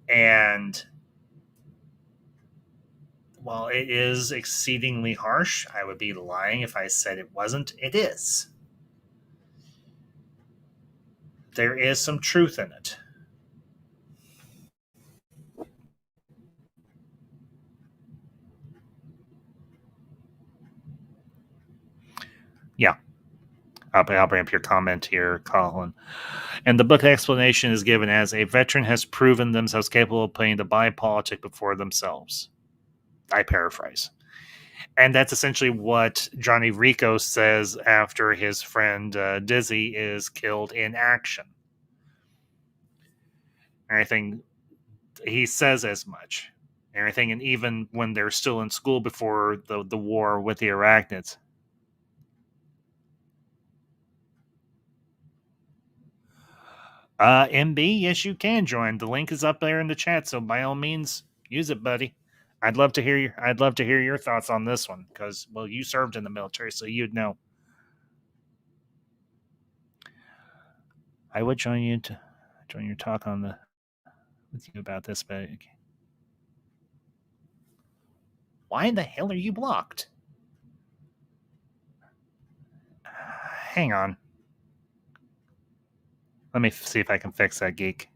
And while it is exceedingly harsh, I would be lying if I said it wasn't. It is. There is some truth in it. Yeah. I'll bring up your comment here, Colin. And the book explanation is given as a veteran has proven themselves capable of playing the biopolitic before themselves. I paraphrase. And that's essentially what Johnny Rico says after his friend Dizzy is killed in action. Everything he says as much. Everything, and even when they're still in school before the war with the arachnids. MB, yes, you can join. The link is up there in the chat, so by all means, use it, buddy. I'd love to hear your thoughts on this one because, well, you served in the military, so you'd know. I would join you to join your talk on the with you about this, but okay. Why in the hell are you blocked? Hang on. Let me see if I can fix that, geek.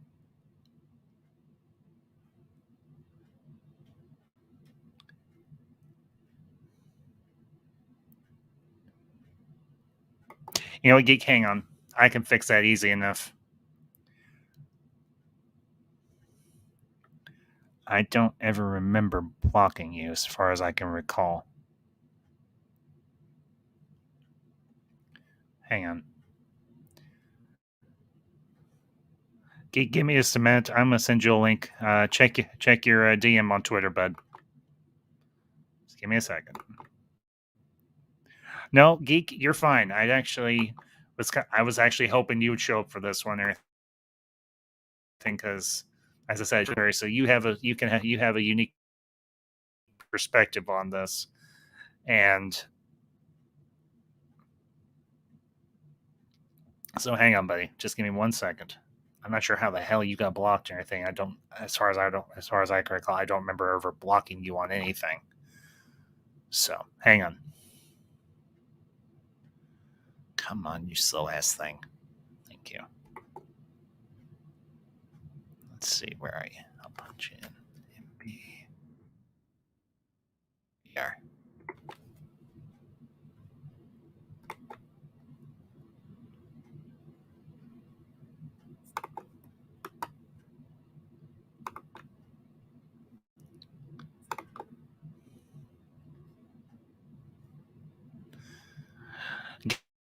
You know what, geek? Hang on. I can fix that easy enough. I don't ever remember blocking you as far as I can recall. Hang on. Geek, give me just a minute. I'm going to send you a link. Check your DM on Twitter, bud. Just give me a second. No, Geek, you're fine. I was actually hoping you would show up for this one or anything because, as I said, so you have a unique perspective on this, and so hang on, buddy. Just give me 1 second. I'm not sure how the hell you got blocked or anything. As far as I can recall, I don't remember ever blocking you on anything. So hang on. Come on, you slow ass thing. Thank you. Let's see, where are you? I'll punch you in. MB. Here.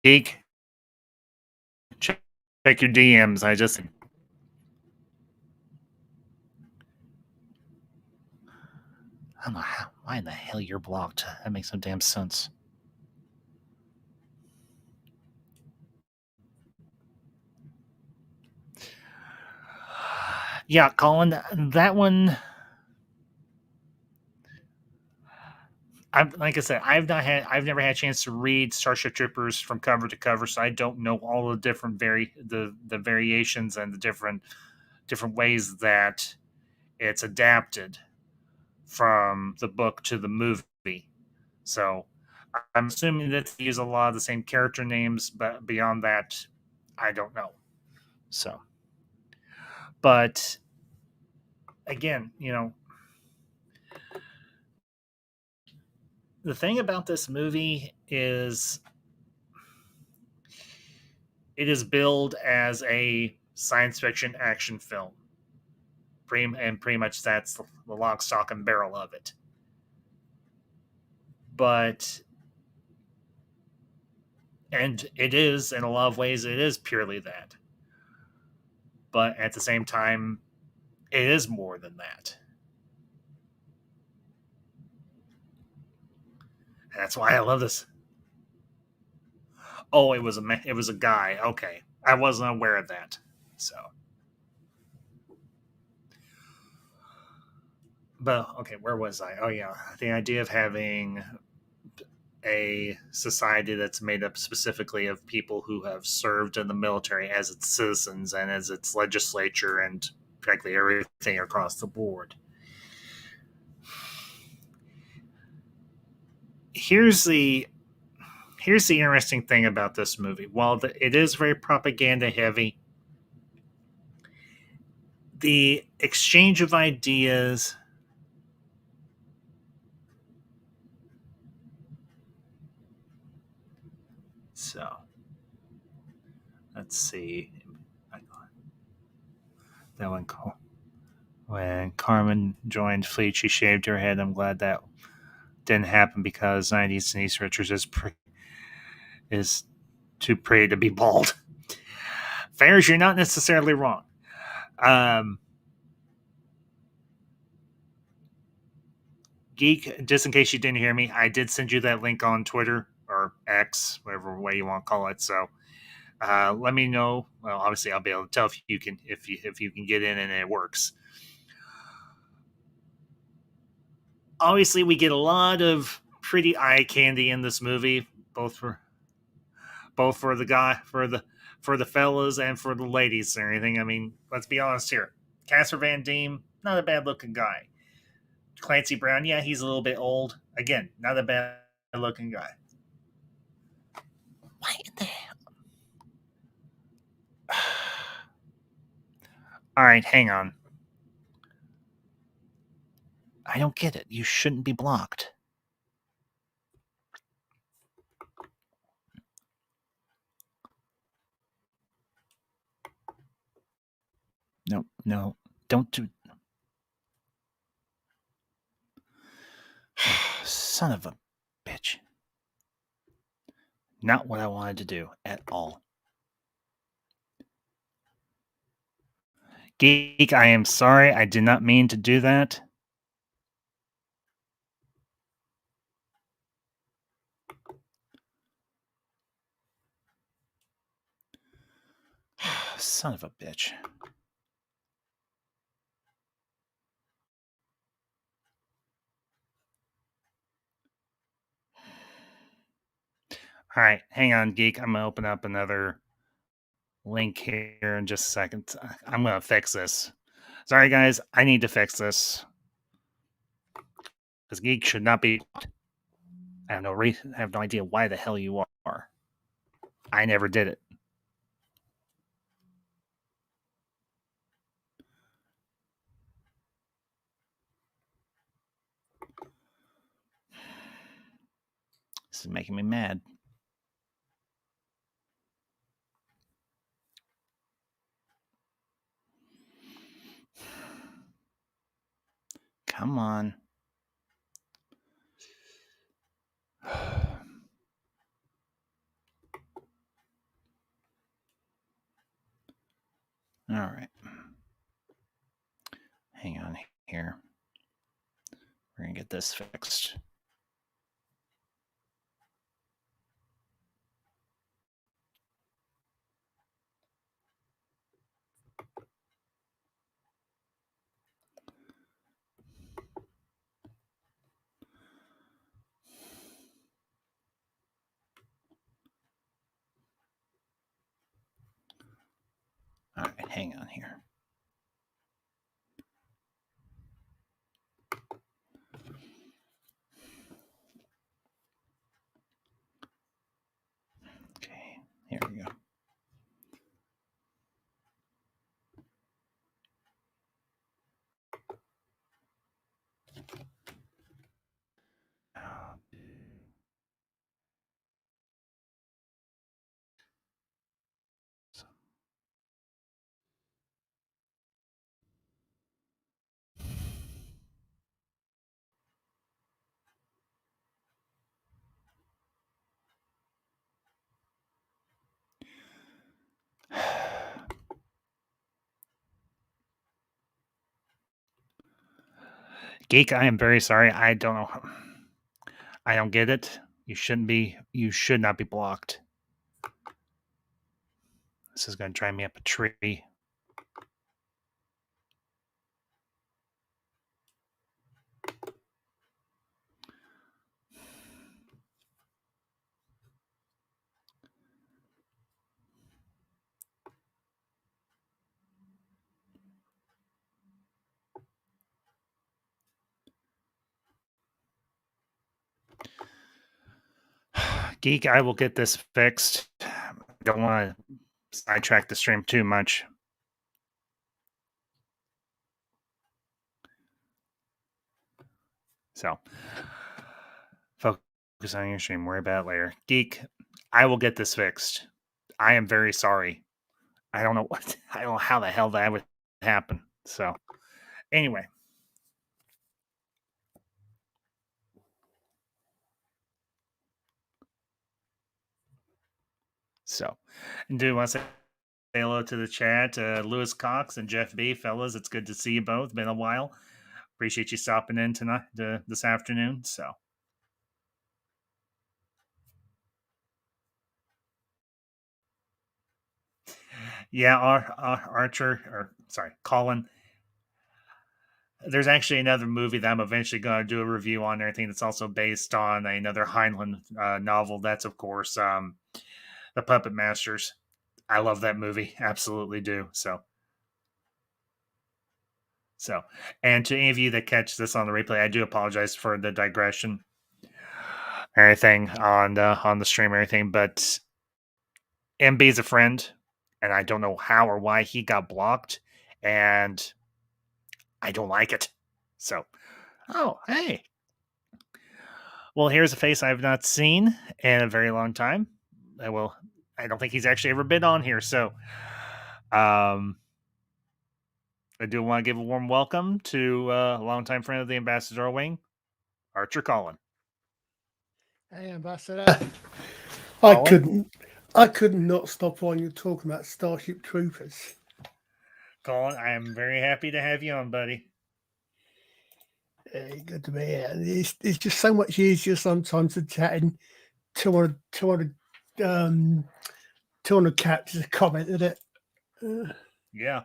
Geek, check your DMs. I don't know why in the hell you're blocked. That makes no damn sense. Yeah, Colin, that one. like I said, I've never had a chance to read Starship Troopers from cover to cover, so I don't know all the different the variations and the different ways that it's adapted from the book to the movie. So I'm assuming that they use a lot of the same character names, but beyond that, I don't know. So, but again, the thing about this movie is it is billed as a science fiction action film. And pretty much that's the lock, stock, and barrel of it. But, and it is, in a lot of ways, it is purely that. But at the same time, it is more than that. And that's why I love this. Oh, it was a guy. Okay, I wasn't aware of that. So, but okay, where was I? Oh yeah, the idea of having a society that's made up specifically of people who have served in the military as its citizens and as its legislature and practically everything across the board. Here's the here's the interesting thing about this movie. While it is very propaganda heavy, the exchange of ideas. So let's see. That when Carmen joined Fleet, she shaved her head. I'm glad that didn't happen because 90s Denise Richards is too pretty to be bald. Fairs, you're not necessarily wrong. Um, Geek, just in case you didn't hear me, I did send you that link on Twitter or X, whatever way you want to call it. So let me know. Well, obviously, I'll be able to tell if you can get in and it works. Obviously, we get a lot of pretty eye candy in this movie, both for the guy for the fellas and for the ladies and everything. I mean, let's be honest here. Casper Van Diem, not a bad looking guy. Clancy Brown, yeah, he's a little bit old. Again, not a bad looking guy. Why in the hell? All right, hang on. I don't get it. You shouldn't be blocked. No, no, don't do. Son of a bitch. Not what I wanted to do at all. Geek, I am sorry. I did not mean to do that. Son of a bitch. All right, hang on, Geek. I'm going to open up another link here in just a second. I'm going to fix this. Sorry, guys. I need to fix this. Because Geek should not be. I have no reason. I have no idea why the hell you are. I never did it. This is making me mad. Come on. All right. Hang on here. We're going to get this fixed. hang on here. Okay, here we go. Geek, I am very sorry. I don't know. I don't get it. You should not be blocked. This is going to drive me up a tree. Geek, I will get this fixed. I don't want to sidetrack the stream too much. So, focus on your stream. Worry about it later. Geek, I will get this fixed. I am very sorry. I don't know I don't know how the hell that would happen. So, anyway. So, and do you want to say hello to the chat? Lewis Cox and Jeff B. Fellas, it's good to see you both. Been a while. Appreciate you stopping in tonight, this afternoon. So, yeah, Colin. There's actually another movie that I'm eventually going to do a review on. I think that's also based on another Heinlein novel. That's of course The Puppet Masters. I love that movie, absolutely do. So, and to any of you that catch this on the replay, I do apologize for the digression, everything on the stream, everything. But MB's a friend, and I don't know how or why he got blocked, and I don't like it. So, oh hey, well, here's a face I've not seen in a very long time. I don't think he's actually ever been on here. So, I do want to give a warm welcome to a longtime friend of the Ambassador Wing, Archer Colin. Hey, Ambassador. I could not stop while you're talking about Starship Troopers. Colin, I am very happy to have you on, buddy. Hey, good to be here. It's just so much easier sometimes than chatting 200 characters a comment, isn't it? Yeah.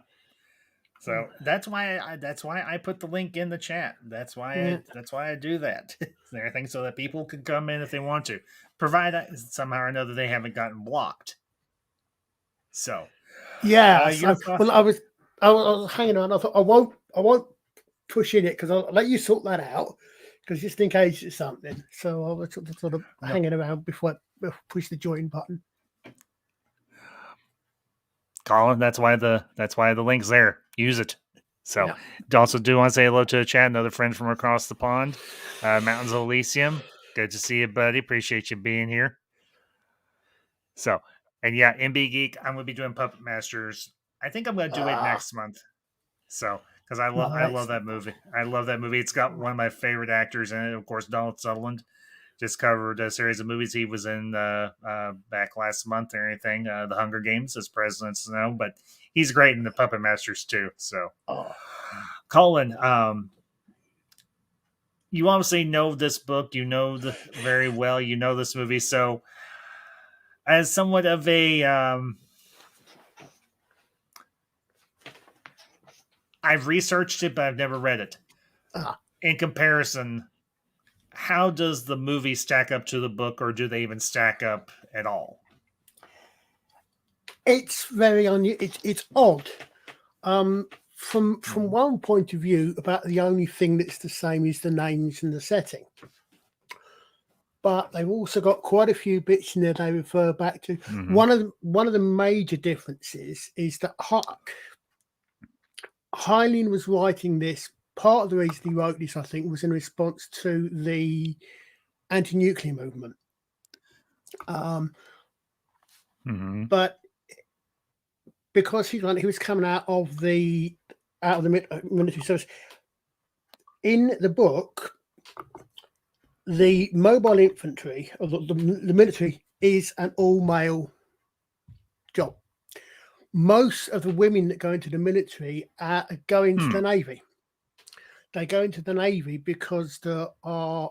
So that's why I put the link in the chat. That's why I do that. Everything so that people can come in if they want to, provided somehow or another they haven't gotten blocked. So yeah, I was hanging on. I thought I won't push in it because I'll let you sort that out because just in case it's something. So I was sort of hanging around before I push the join button. Colin, that's why the link's there. Use it. So, also do want to say hello to the chat. Another friend from across the pond, Mountains of Elysium. Good to see you, buddy. Appreciate you being here. So, and yeah, MB Geek, I'm going to be doing Puppet Masters. I think I'm going to do it next month. So, because I love that movie. I love that movie. It's got one of my favorite actors in it, of course, Donald Sutherland. Just covered a series of movies he was in back last month or anything. The Hunger Games as President Snow, but he's great in the Puppet Masters too. So, Colin, you obviously know this book. You know very well. You know this movie. So, as somewhat of a, I've researched it, but I've never read it. In comparison, how does the movie stack up to the book, or do they even stack up at all? It's very unusual. It's odd From one point of view, about the only thing that's the same is the names and the setting. But they've also got quite a few bits in there they refer back to. One of the major differences is that Heinlein was writing this. Part of the reason he wrote this, I think, was in response to the anti-nuclear movement. But because he was coming out of the military service, in the book, the mobile infantry or the military is an all-male job. Most of the women that go into the military go into the Navy. They go into the Navy because there are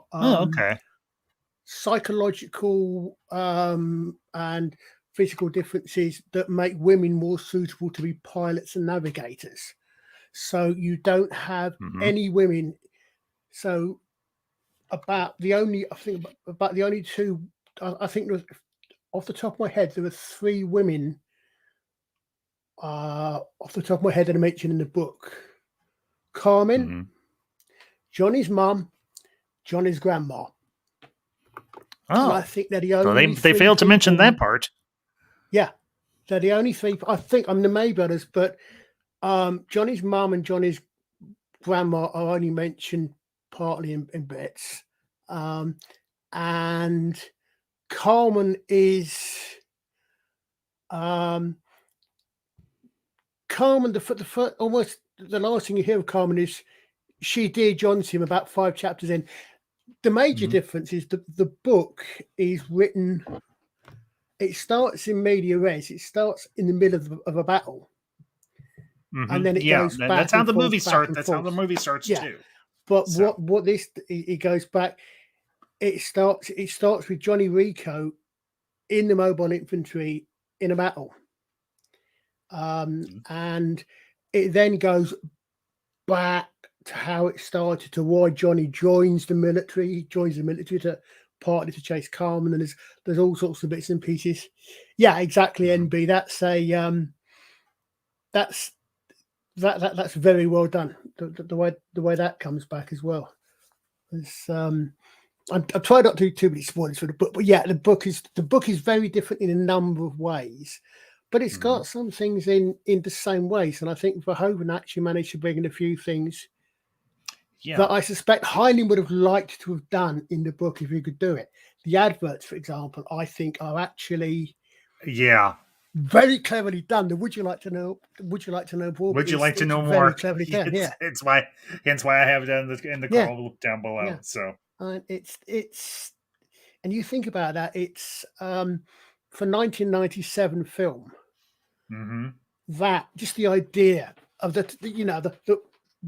psychological and physical differences that make women more suitable to be pilots and navigators. So you don't have any women. So about the only two, I think there was, off the top of my head, there were 3 women off the top of my head that I mentioned in the book. Carmen, Johnny's mum, Johnny's grandma. And I think they're the only they failed to mention that part. Yeah, they're the only 3. I think there may be others, but Johnny's mum and Johnny's grandma are only mentioned partly in bits. And Carmen is Carmen. Almost the last thing you hear of Carmen is she dear Johns him about 5 chapters in. The major difference is the book is written. It starts in media res. It starts in the middle of a battle, and then it goes back. That's how the movie starts. That's how the movie starts too. But what this it goes back. It starts with Johnny Rico in the mobile infantry in a battle, and it then goes back to how it started, to why Johnny joins the military. He joins the military to partly to chase Carmen, and there's all sorts of bits and pieces. Yeah, exactly. NB. That's a that's very well done. The way that comes back as well. It's I'm trying not to do too many spoilers for the book, but yeah, the book is very different in a number of ways, but it's got some things in the same ways, and I think Verhoeven actually managed to bring in a few things that I suspect Heinlein would have liked to have done in the book if he could do it. The adverts, for example, I think are actually very cleverly done. The would you like to know more? Would you like to know more? Cleverly done, Hence why I have it in the call down below. Yeah. So it's and you think about that, it's for 1997 film. That just the idea of the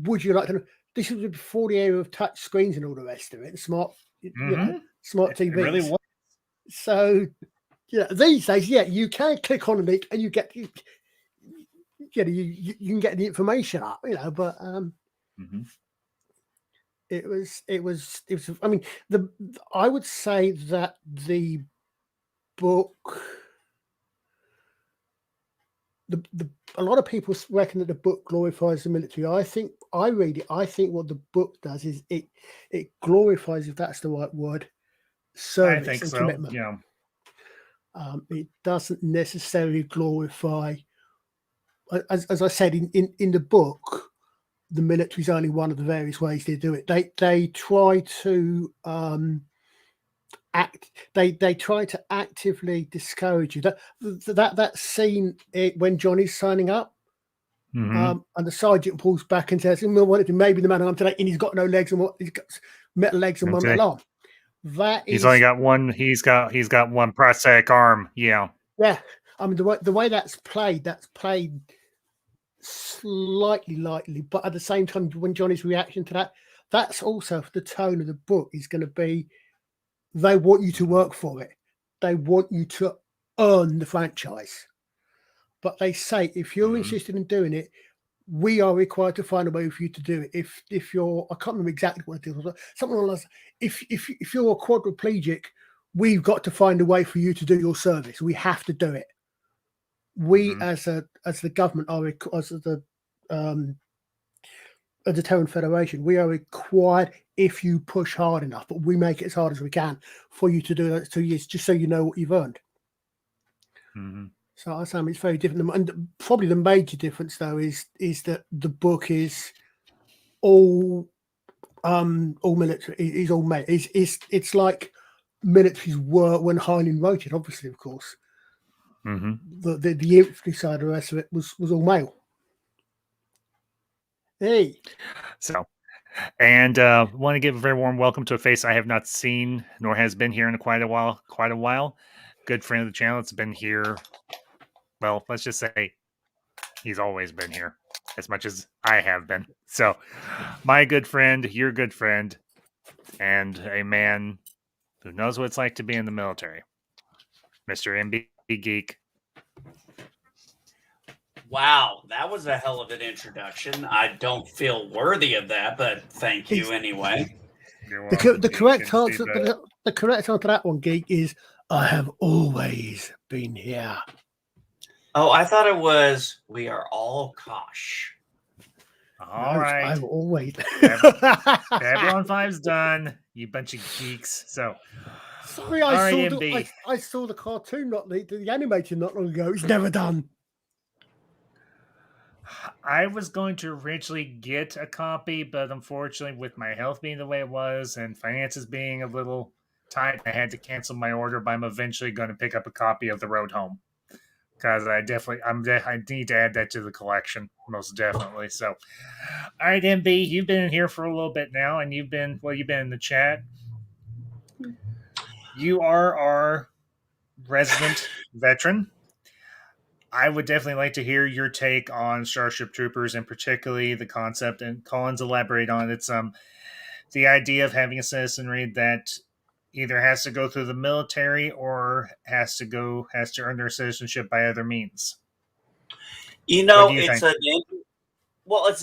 would you like to know? This was before the era of touch screens and all the rest of it, smart TVs. It really was. So these days, you can click on a link and you get you can get the information up, but it was. I mean, I would say that the book. A lot of people reckon that the book glorifies the military. I read it. I think what the book does is it glorifies, if that's the right word, service and commitment. Yeah. It doesn't necessarily glorify. As I said in the book, the military is only one of the various ways they do it. They try to They try to actively discourage you. That scene when Johnny's signing up, and the sergeant pulls back and says, "Maybe the man armed today," and he's got no legs and he's got metal legs and one metal arm. He's only got one. He's got one prosthetic arm. Yeah. Yeah. I mean the way that's played slightly lightly, but at the same time, when Johnny's reaction to that's also the tone of the book is going to be. They want you to work for it. They want you to earn the franchise. But they say, if you're interested in doing it, we are required to find a way for you to do it. If you're, I can't remember exactly what it is, something like that. If you're a quadriplegic, we've got to find a way for you to do your service. We have to do it. We, as the government, as the as a Terran Federation, we are required, if you push hard enough, but we make it as hard as we can for you to do those 2 years, just so you know what you've earned. Mm-hmm. So I say it's very different, and probably the major difference though is that the book is all military. Is all made. It's like militaries were when Heinlein wrote it. Obviously, of course, Mm-hmm. the infantry side, the rest of it was all male. Hey, So, and want to give a very warm welcome to a face I have not seen nor has been here in quite a while. Good friend of the channel. It's been here. Well, let's just say he's always been here as much as I have been. So, my good friend, your good friend, and a man who knows what it's like to be in the military, Mr. MB Geek. Wow, that was a hell of an introduction. I don't feel worthy of that, but thank you anyway. the correct answer to that one, Geek, is I have always been here. Oh, I thought it was we are all Kosh. All right. I've always. Babylon 5's done, you bunch of geeks. So, sorry, I saw the cartoon, not the animated, not long ago. It's never done. I was going to originally get a copy, but unfortunately, with my health being the way it was and finances being a little tight, I had to cancel my order. But I'm eventually going to pick up a copy of The Road Home because I need to add that to the collection, most definitely. So, all right, MB, you've been in here for a little bit now, and you've been in the chat. You are our resident veteran. I would definitely like to hear your take on Starship Troopers, and particularly the concept, and Collins elaborate on it. It's the idea of having a citizenry that either has to go through the military or has to earn their citizenship by other means. You know, it's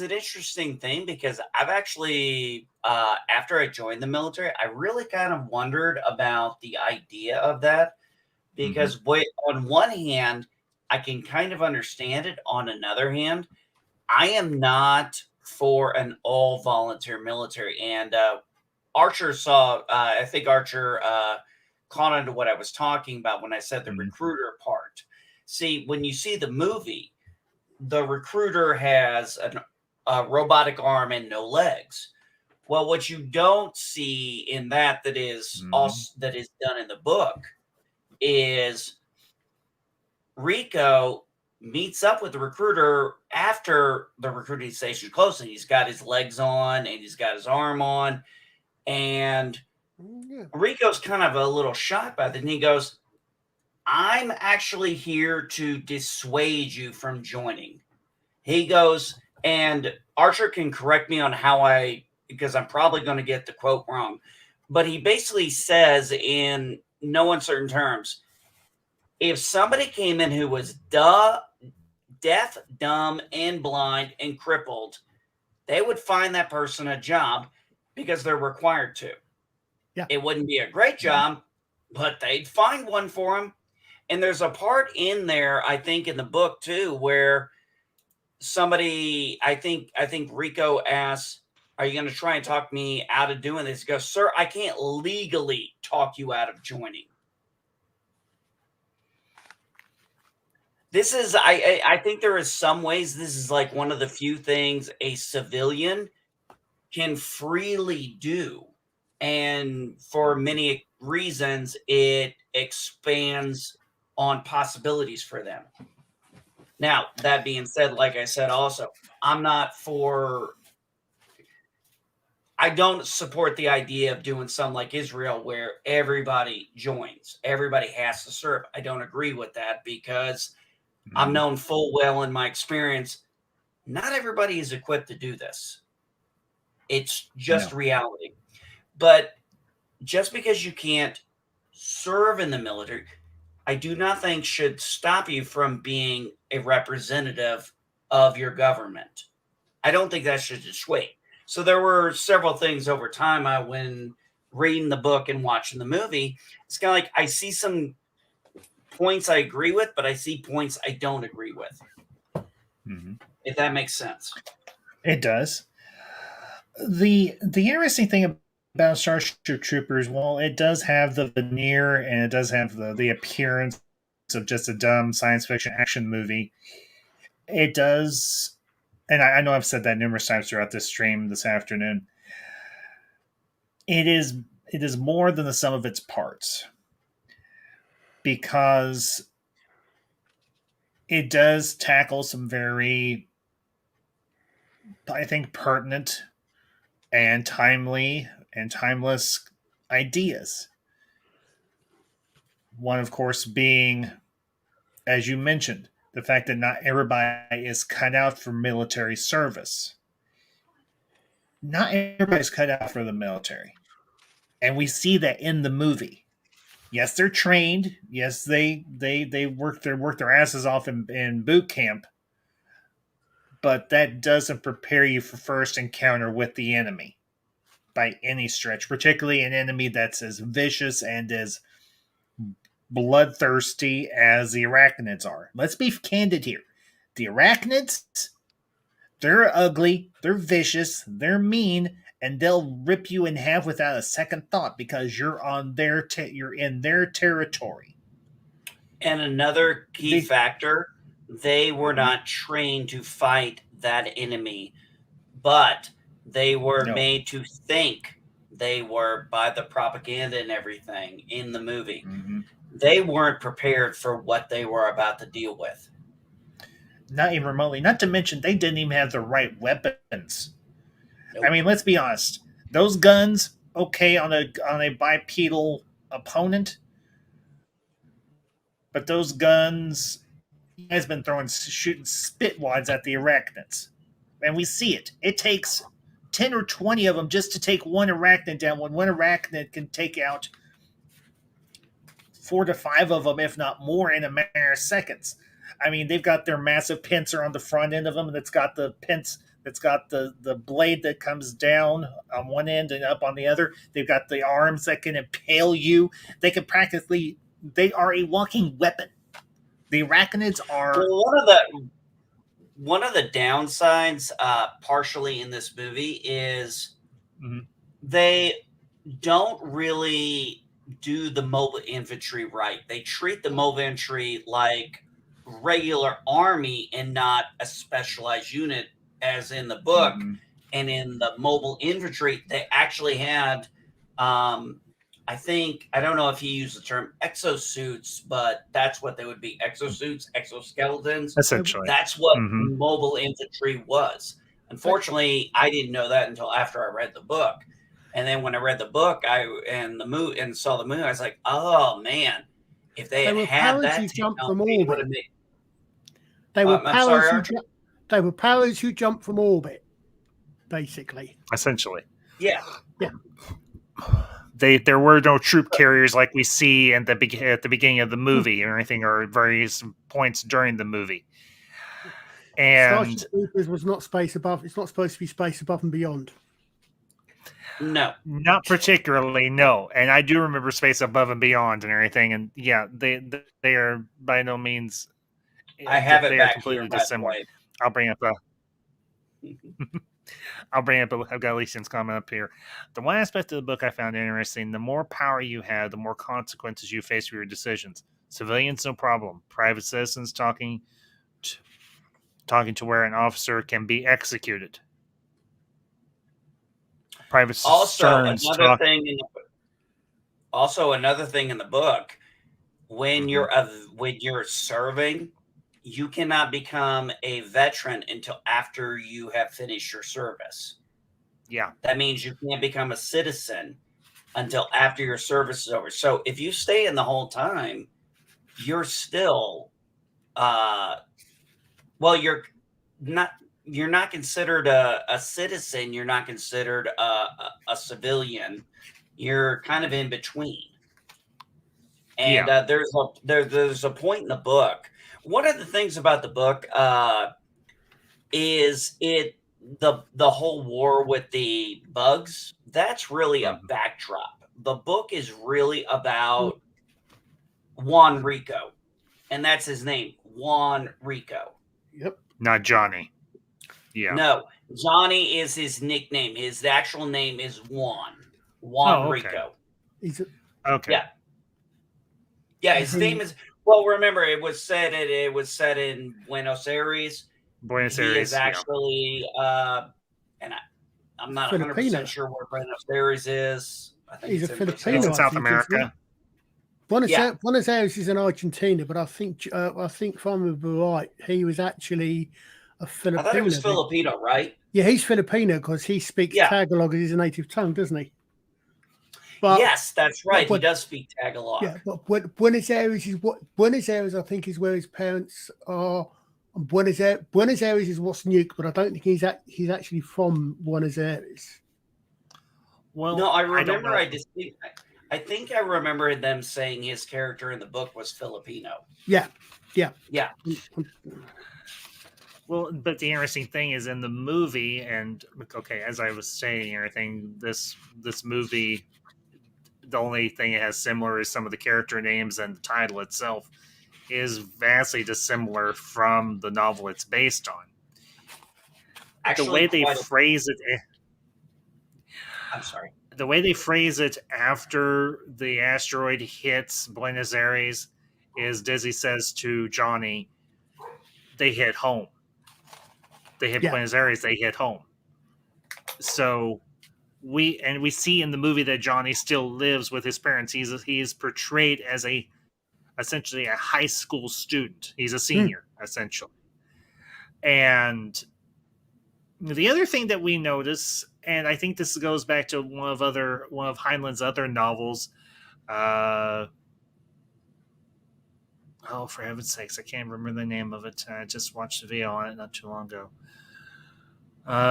an interesting thing because I've actually, after I joined the military, I really kind of wondered about the idea of that because on one hand, I can kind of understand it. On another hand, I am not for an all volunteer military. And Archer I think Archer caught on to what I was talking about when I said the recruiter part. See, when you see the movie, the recruiter has a robotic arm and no legs. Well, what you don't see in that is done in the book is Rico meets up with the recruiter after the recruiting station closes. He's got his legs on and he's got his arm on. And Rico's kind of a little shocked by that. And he goes, I'm actually here to dissuade you from joining. He goes, and Archer can correct me on because I'm probably going to get the quote wrong. But he basically says in no uncertain terms, if somebody came in who was deaf, dumb, and blind and crippled, they would find that person a job because they're required to. Yeah. It wouldn't be a great job, but they'd find one for them. And there's a part in there, I think, in the book too, where somebody, I think Rico asks, are you going to try and talk me out of doing this? He goes, sir, I can't legally talk you out of joining. This is, I think there is some ways this is like one of the few things a civilian can freely do. And for many reasons, it expands on possibilities for them. Now, that being said, like I said, also, I don't support the idea of doing something like Israel where everybody joins. Everybody has to serve. I don't agree with that because I've known full well in my experience, not everybody is equipped to do this. It's just reality. But just because you can't serve in the military, I do not think should stop you from being a representative of your government. I don't think that should dissuade. So there were several things over time when reading the book and watching the movie, it's kind of like I see some points I agree with, but I see points I don't agree with. If that makes sense. It does. The interesting thing about Starship Troopers, well, it does have the veneer and it does have the appearance of just a dumb science fiction action movie. It does, and I know I've said that numerous times throughout this stream this afternoon. It is more than the sum of its parts, because it does tackle some very, I think, pertinent and timely and timeless ideas. One, of course, being, as you mentioned, the fact that not everybody is cut out for military service. Not everybody's cut out for the military. And we see that in the movie. Yes, they're trained. Yes, they work their asses off in boot camp. But that doesn't prepare you for first encounter with the enemy by any stretch, particularly an enemy that's as vicious and as bloodthirsty as the arachnids are. Let's be candid here. The arachnids, they're ugly, they're vicious, they're mean, and they'll rip you in half without a second thought because you're on you're in their territory. And another key factor, they were not trained to fight that enemy, but they were made to think they were, by the propaganda and everything in the movie. They weren't prepared for what they were about to deal with. Not even remotely. Not to mention, they didn't even have the right weapons. Nope. I mean, let's be honest. Those guns, okay, on a bipedal opponent, but those guns, he has been shooting spit wads at the arachnids, and we see it. It takes 10 or 20 of them just to take one arachnid down, when one arachnid can take out 4 to 5 of them, if not more, in a matter of seconds. I mean, they've got their massive pincer on the front end of them, and it's got the the blade that comes down on one end and up on the other. They've got the arms that can impale you. They are a walking weapon. The arachnids are. Well, one of the downsides, partially in this movie, is they don't really do the mobile infantry right. They treat the mobile infantry like regular army and not a specialized unit, as in the book. And in the mobile infantry, they actually had, I don't know if he used the term exosuits, but that's what they would be. Exosuits, exoskeletons. Essentially. That's what mobile infantry was. Unfortunately, I didn't know that until after I read the book. And then when I read the book, and saw the movie, I was like, oh man, if they had that technology, would have made. They were pilots who jumped from orbit, basically. Essentially. Yeah. There were no troop carriers like we see at the beginning of the movie or anything, or various points during the movie. And Starship Troopers was not space above. It's not supposed to be space above and beyond. No, not particularly. No, and I do remember Space Above and Beyond and everything. And yeah, they are by no means. I have it back completely here, dissimilar. I'll bring up I've got Elysian's comment up here. The one aspect of the book I found interesting: the more power you have, the more consequences you face for your decisions. Civilians, no problem. Private citizens talking to where an officer can be executed. Private another thing in the book, when you're serving, you cannot become a veteran until after you have finished your service. Yeah, that means you can't become a citizen until after your service is over. So if you stay in the whole time, you're still you're not considered a citizen. You're not considered a civilian. You're kind of in between. And there's a point in the book. One of the things about the book is the whole war with the bugs. That's really a backdrop. The book is really about Juan Rico, and that's his name, Juan Rico. Yep. Not Johnny. Yeah. No, Johnny is his nickname. His actual name is Juan. Juan Rico. He's okay. Yeah. Yeah, his name is. Well, remember, it was set in Buenos Aires. Buenos He Aires is actually, and I'm not 100% sure where Buenos Aires is. I think he's it's a Filipino. It's in South America. Buenos Aires is in Argentina, but I think if I remember right, he was actually a Filipino. I thought he was Filipino, right? Yeah, he's Filipino because he speaks Tagalog as his native tongue, doesn't he? But, yes, that's right. He does speak Tagalog. Yeah, but Buenos Aires is Buenos Aires, I think, is where his parents are. And Buenos Aires is what's nuked, but I don't think he's actually from Buenos Aires. Well, no, I remember. I think I remember them saying his character in the book was Filipino. Yeah. Well, but the interesting thing is in the movie, and okay, as I was saying, everything this movie, the only thing it has similar is some of the character names, and the title itself is vastly dissimilar from the novel it's based on. Actually, the way they phrase it, I'm sorry. The way they phrase it after the asteroid hits Buenos Aires is Dizzy says to Johnny, "They hit home. They hit Buenos Aires. They hit home." So we see in the movie that Johnny still lives with his parents. He's portrayed as essentially a high school student. He's a senior, essentially. And the other thing that we notice, and I think this goes back to one of Heinlein's other novels. Oh, for heaven's sakes, I can't remember the name of it. I just watched a video on it not too long ago.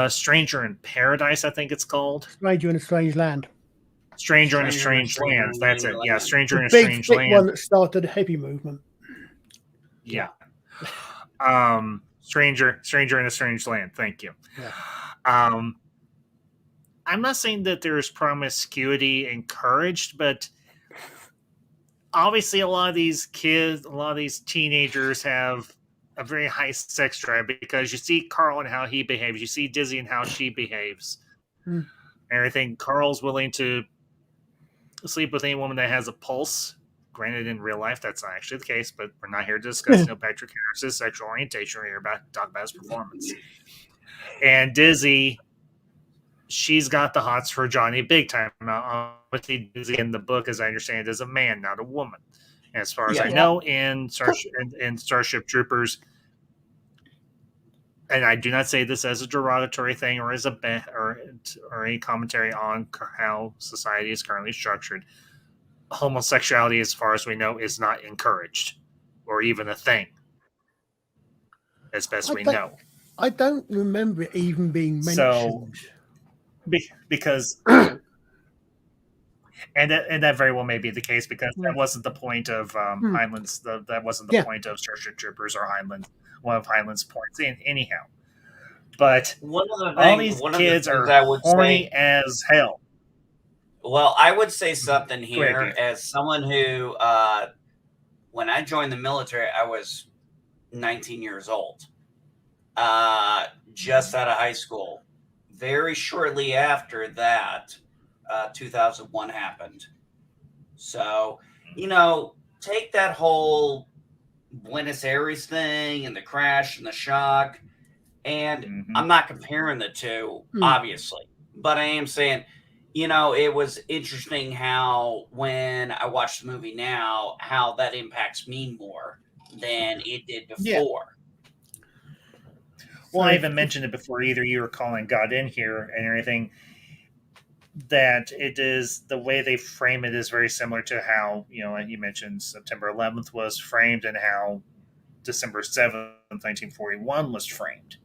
Stranger in Paradise, I think it's called. Stranger in a Strange Land. Stranger in a Strange Land. That's it. Yeah, Stranger in a Strange Land. One that started a hippie movement. Yeah. Stranger in a Strange Land. Thank you. Yeah. I'm not saying that there's promiscuity encouraged, but obviously a lot of these teenagers have a very high sex drive because you see Carl and how he behaves. You see Dizzy and how she behaves. Everything. Carl's willing to sleep with any woman that has a pulse. Granted, in real life, that's not actually the case, but we're not here to discuss Neil Patrick Harris's sexual orientation. We're here to talk about his performance. And Dizzy, she's got the hots for Johnny big time. Obviously, Dizzy in the book, as I understand it, is a man, not a woman. And as far as I know, in Starship Troopers, and I do not say this as a derogatory thing or as or any commentary on how society is currently structured. Homosexuality, as far as we know, is not encouraged or even a thing, as best we know. I don't remember it even being mentioned. Because and that very well may be the case, because that wasn't the point of Heinlein's. That wasn't the point of Starship Troopers or Heinlein. One of Heinlein's points. Anyhow, but all these kids are horny as hell. Well, I would say something here as someone who, when I joined the military, I was 19 years old, just out of high school. Very shortly after that, 2001 happened. So, take that whole Buenos Aires thing and the crash and the shock, and I'm not comparing the two, obviously, but I am saying, it was interesting how when I watch the movie now, how that impacts me more than it did before. Well, I even mentioned it before either you or Colin got in here and everything, that it is the way they frame it is very similar to how, you mentioned September 11th was framed and how December 7th, 1941 was framed.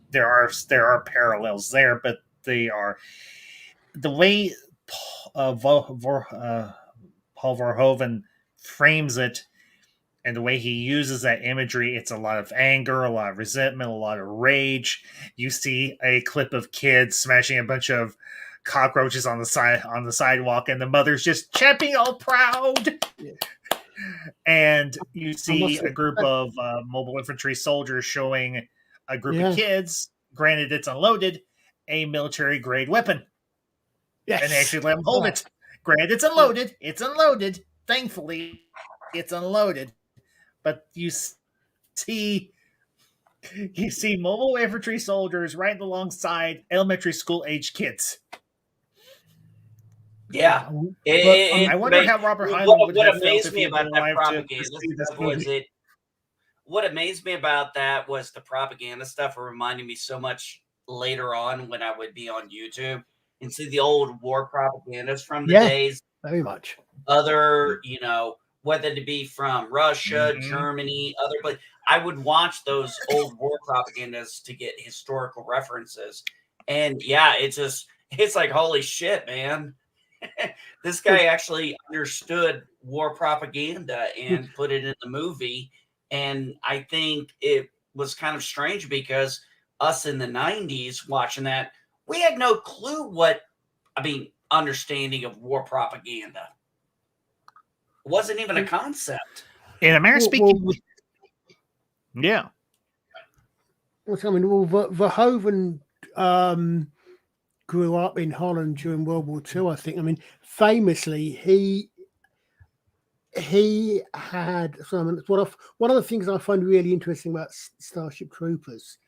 There are parallels there, but they are the way Paul Verhoeven frames it and the way he uses that imagery. It's a lot of anger, a lot of resentment, a lot of rage. You see a clip of kids smashing a bunch of cockroaches on the sidewalk, and the mother's just champing all proud. Yeah. And you see a group of mobile infantry soldiers showing a group of kids, granted it's unloaded, a military grade weapon. Yes. And they actually let them hold it. Granted, it's unloaded. It's unloaded. Thankfully, it's unloaded. But you see mobile infantry soldiers right alongside elementary school age kids. Yeah, I wonder how Robert Heinlein would have felt if he about been that alive propaganda to see this stuff movie. was it. What amazed me about that was the propaganda stuff. It reminded me so much later on when I would be on YouTube and see the old war propagandas from the days. Very much. Other, whether it be from Russia, Germany, other places. I would watch those old war propagandas to get historical references. And yeah, it's like, holy shit, man. This guy actually understood war propaganda and put it in the movie. And I think it was kind of strange because us in the 90s watching that, we had no clue understanding of war propaganda. It wasn't even a concept. In America speaking, yeah. I mean, Verhoeven grew up in Holland during World War II, I think. I mean, famously, he had some. One of the things I find really interesting about Starship Troopers,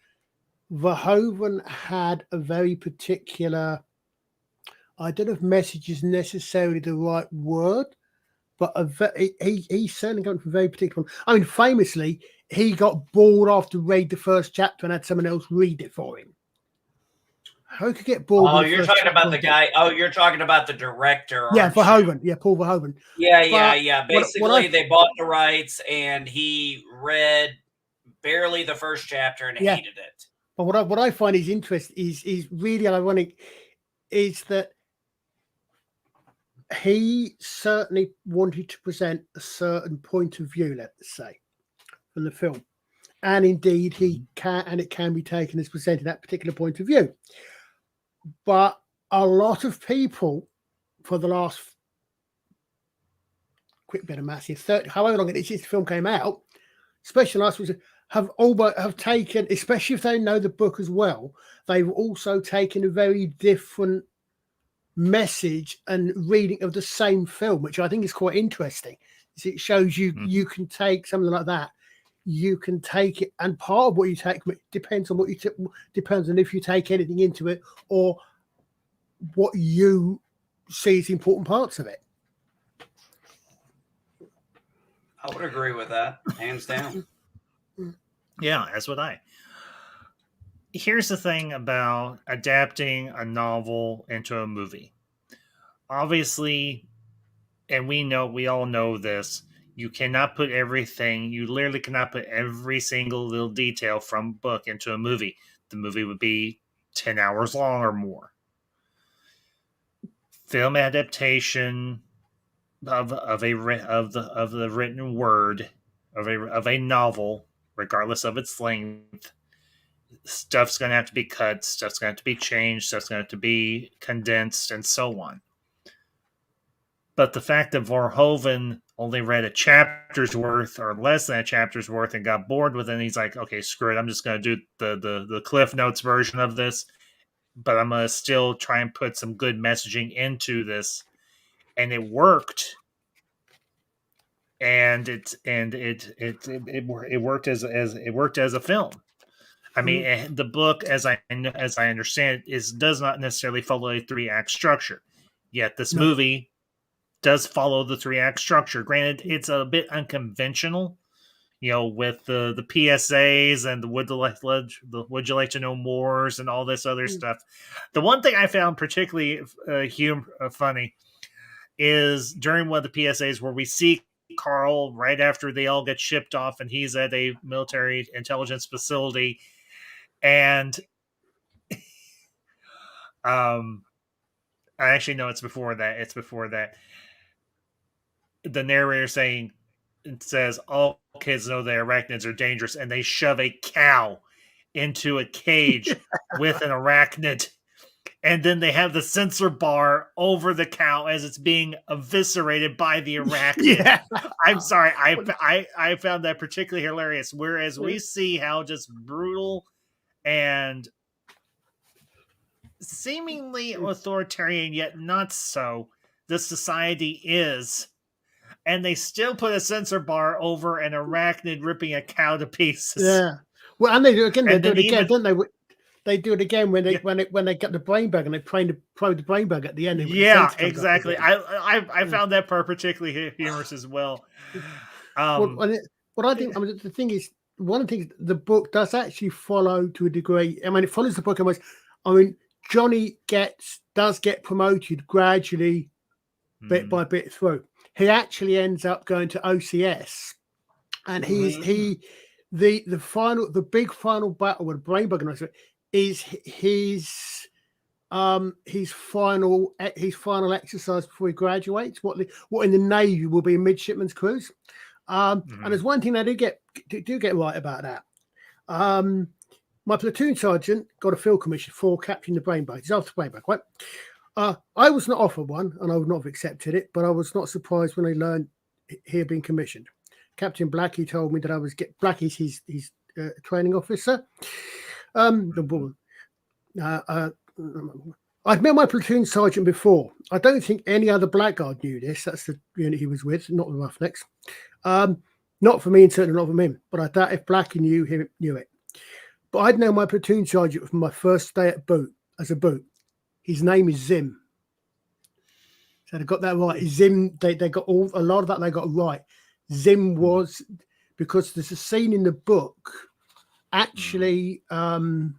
Verhoeven had a very particular. I don't know if message is necessarily the right word, but he certainly got a very particular one. I mean, famously, he got bored after read the first chapter and had someone else read it for him. How could get bored? Oh, you're talking about the guy. Oh, you're talking about the director. Yeah, Verhoeven. Yeah, Paul Verhoeven. Yeah. Basically, they bought the rights, and he read barely the first chapter and hated it. But what I find is interesting is really ironic, is that he certainly wanted to present a certain point of view, let's say, from the film, and indeed it can be taken as presenting that particular point of view. But a lot of people, for the last quick bit of math here, however long it is since the film came out, especially last week, have taken, especially if they know the book as well, they've also taken a very different message and reading of the same film, which I think is quite interesting. It shows you you can take something like that, you can take it, and part of what you take depends on what you depends on if you take anything into it or what you see as important parts of it. I would agree with that, hands down. Yeah, as would I. Here's the thing about adapting a novel into a movie. Obviously, and we all know this, you cannot put everything, you literally cannot put every single little detail from a book into a movie. The movie would be 10 hours long or more. Film adaptation of the written word of a novel, regardless of its length, stuff's going to have to be cut, stuff's going to have to be changed, stuff's going to have to be condensed, and so on. But the fact that Verhoeven only read a chapter's worth or less than a chapter's worth and got bored with it, and he's like, okay, screw it, I'm just going to do the Cliff Notes version of this, but I'm going to still try and put some good messaging into this. And it worked. And it worked as a film. I mean, the book, as I understand it, does not necessarily follow a 3-act structure. Yet this movie does follow the 3-act structure. Granted, it's a bit unconventional, with the PSAs and the would you like to know mores and all this other stuff. The one thing I found particularly funny is during one of the PSAs where we see Carl right after they all get shipped off and he's at a military intelligence facility, and I actually know it's before that. The narrator says all kids know that arachnids are dangerous, and they shove a cow into a cage with an arachnid, and then they have the sensor bar over the cow as it's being eviscerated by the arachnid. Yeah. I'm sorry, I found that particularly hilarious. Whereas we see how just brutal and seemingly authoritarian yet not so, the society is. And they still put a censor bar over an arachnid ripping a cow to pieces. Yeah. Well, and they do again. They And do then it again, even- don't they? They do it again when they Yeah. when they get the brain bug and they probe the brain bug at the end. Yeah, The exactly. I found that part particularly humorous as well. What I think, I mean, the thing is, one of the things the book does actually follow to a degree. I mean, it follows the book almost. I mean, Johnny does get promoted gradually, bit by bit through. He actually ends up going to OCS, and the big final battle with Brainbug is his final exercise before he graduates. What in the Navy will be a midshipman's cruise. And there's one thing they do get right about that. My platoon sergeant got a field commission for capturing the Brainbug. He's after Brainbug, right? I was not offered one, and I would not have accepted it, but I was not surprised when I learned he had been commissioned. Captain Blackie told me that I was Blackie's his training officer. The woman. I'd met my platoon sergeant before. I don't think any other blackguard knew this. That's the unit he was with, not the Roughnecks. Not for me, and certainly not for him. But I doubt if Blackie knew it. But I'd known my platoon sergeant from my first day at boot as a boot. His name is Zim. So they got that right. Zim, they got a lot of that they got right. Zim was, because there's a scene in the book, actually, no,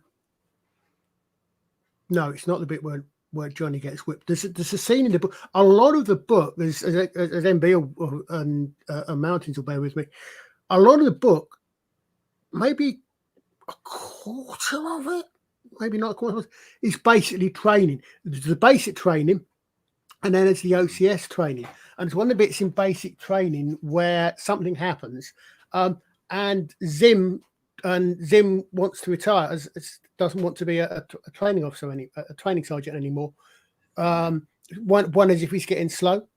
it's not the bit where Johnny gets whipped. There's a scene in the book. A lot of the book, as MB and Mountains will bear with me, a lot of the book, maybe a quarter of it, maybe not a quarter of it, is basically training. There's the basic training, and then there's the OCS training. And it's one of the bits in basic training where something happens, and Zim wants to retire, doesn't want to be a training officer, a training sergeant anymore. One is if he's getting slow,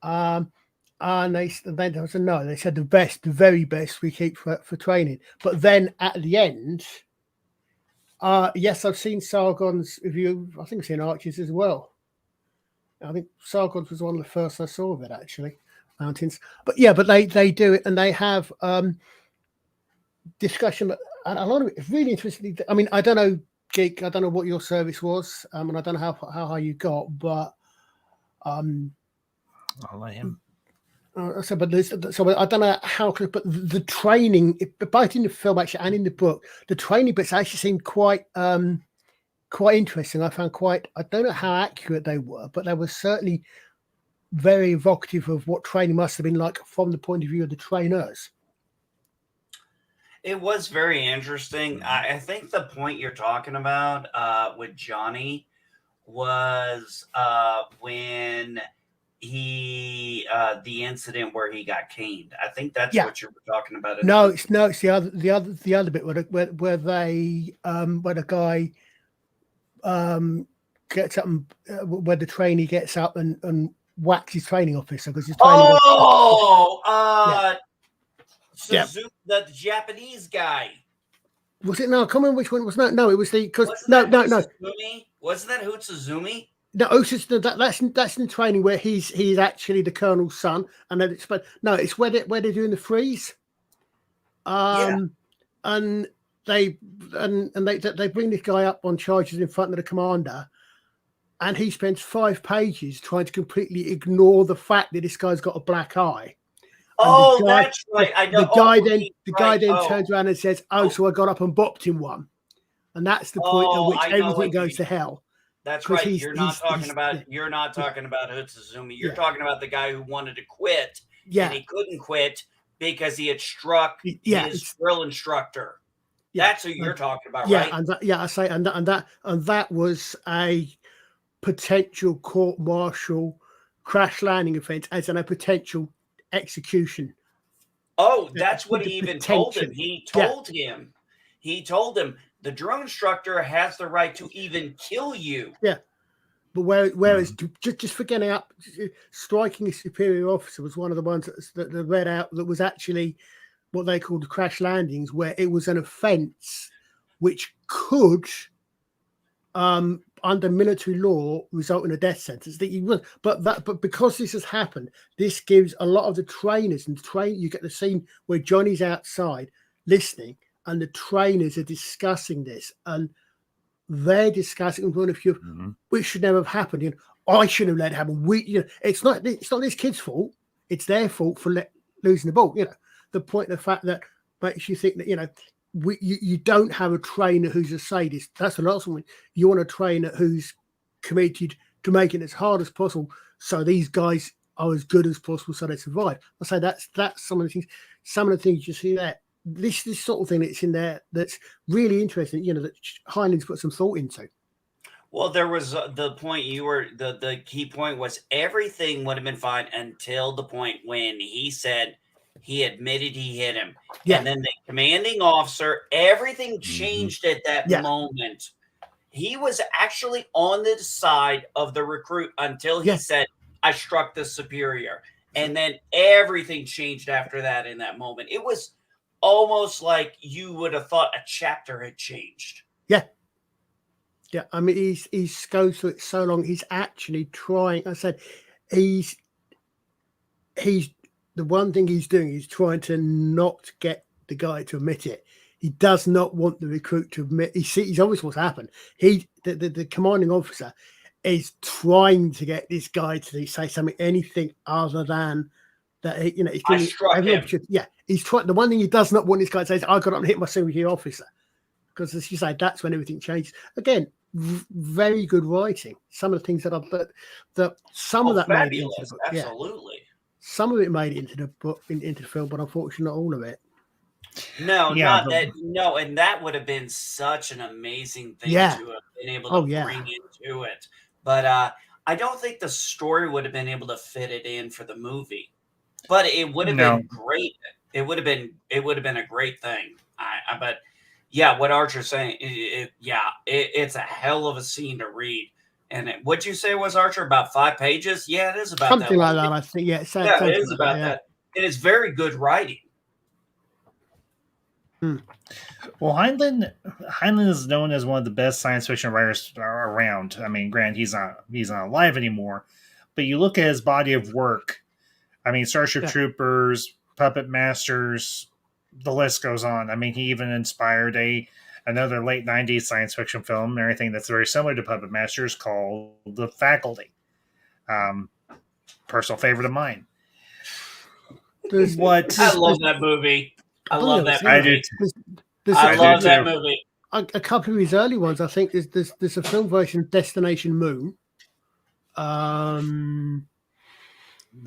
and they said no. They said the very best we keep for training. But then at the end, yes, I've seen Sargon's review. I think I've seen Archers as well. I think Sargon's was one of the first I saw of it, actually, Mountains. But yeah, but they do it, and they have discussion. And a lot of it is really interesting. I mean, I don't know, Jake, I don't know what your service was, and I don't know how high you got, but I'll let him. So I don't know how, but the training, both in the film actually and in the book, the training bits actually seemed quite interesting. I found I don't know how accurate they were, but they were certainly very evocative of what training must have been like from the point of view of the trainers. It was very interesting. I think the point you're talking about with Johnny was when the incident where he got caned. I think that's what you were talking about. No, it's the other bit where the guy gets up and where the trainee gets up and whacks his training officer because his training. The Japanese guy. Was it? No, I can't remember which one it was. No, it was the Wasn't that Hotsuzumi? No, that's in training where he's actually the colonel's son, and then it's where they're doing the freeze. And they bring this guy up on charges in front of the commander, and he spends 5 pages trying to completely ignore the fact that this guy's got a black eye. And that's right. I know. The guy then turns around and says, so I got up and bopped him one. And that's the point at which everything goes to hell. That's right. You're not talking about Hotsuzumi. You're talking about the guy who wanted to quit. Yeah. And he couldn't quit because he had struck his drill instructor. Yeah. That's who you're talking about, right? And that was a potential court-martial crash landing offense as in a potential execution. Oh, that's what he even told him. He told him the drill instructor has the right to even kill you. Yeah. But whereas just for getting up, striking a superior officer was one of the ones that they read out that was actually what they called crash landings, where it was an offence which could, under military law, result in a death sentence. But because this has happened, this gives a lot of the trainers and you get the scene where Johnny's outside listening, and the trainers are discussing this, and they're discussing one of you, which should never have happened. You know, I shouldn't have let it happen. It's not this kid's fault. It's their fault for losing the ball. You know, the point, the fact that makes you think that you don't have a trainer who's a sadist. That's the last one. You want a trainer who's committed to making it as hard as possible, so these guys are as good as possible, so they survive. I say that's some of the things. Some of the things you see there. This sort of thing that's in there that's really interesting. You know, that Heinlein's put some thought into. Well, there was the point the key point was everything would have been fine until the point when he said he admitted he hit him. Yeah. And then the commanding officer, everything changed at that moment. He was actually on the side of the recruit until he said, I struck the superior. And then everything changed after that in that moment. It was almost like you would have thought a chapter had changed. Yeah. Yeah, I mean, he's goes through it so long. He's actually trying. I said, he's the one thing he's doing is trying to not get the guy to admit it. He does not want the recruit to admit. He's obvious what's happened. The commanding officer is trying to get this guy to say something, anything other than that. You know, he's I struck him. Yeah, he's trying. The one thing he does not want this guy to say is, "I got up and hit my senior officer," because as you say, that's when everything changes again. Very good writing. Some of the things that some of that made it into the book. Absolutely. Yeah. Some of it made it into the book, into the film, but unfortunately, not all of it. No, not that. No, and that would have been such an amazing thing to have been able to bring into it. But I don't think the story would have been able to fit it in for the movie. But it would have been great. It would have been a great thing. But. Yeah, what Archer's saying, it's a hell of a scene to read. And what'd you say was, Archer, about 5 pages? Yeah, it is about something like that. I think, it is about that. It is very good writing. Well, Heinlein is known as one of the best science fiction writers around. I mean, granted, he's not alive anymore, but you look at his body of work. I mean, Starship Troopers, Puppet Masters. The list goes on. I mean, he even inspired another late 90s science fiction film and everything that's very similar to Puppet Masters called The Faculty. Personal favorite of mine. I love that movie. I love that movie. I love that movie. A couple of his early ones, I think, there's a film version of Destination Moon. There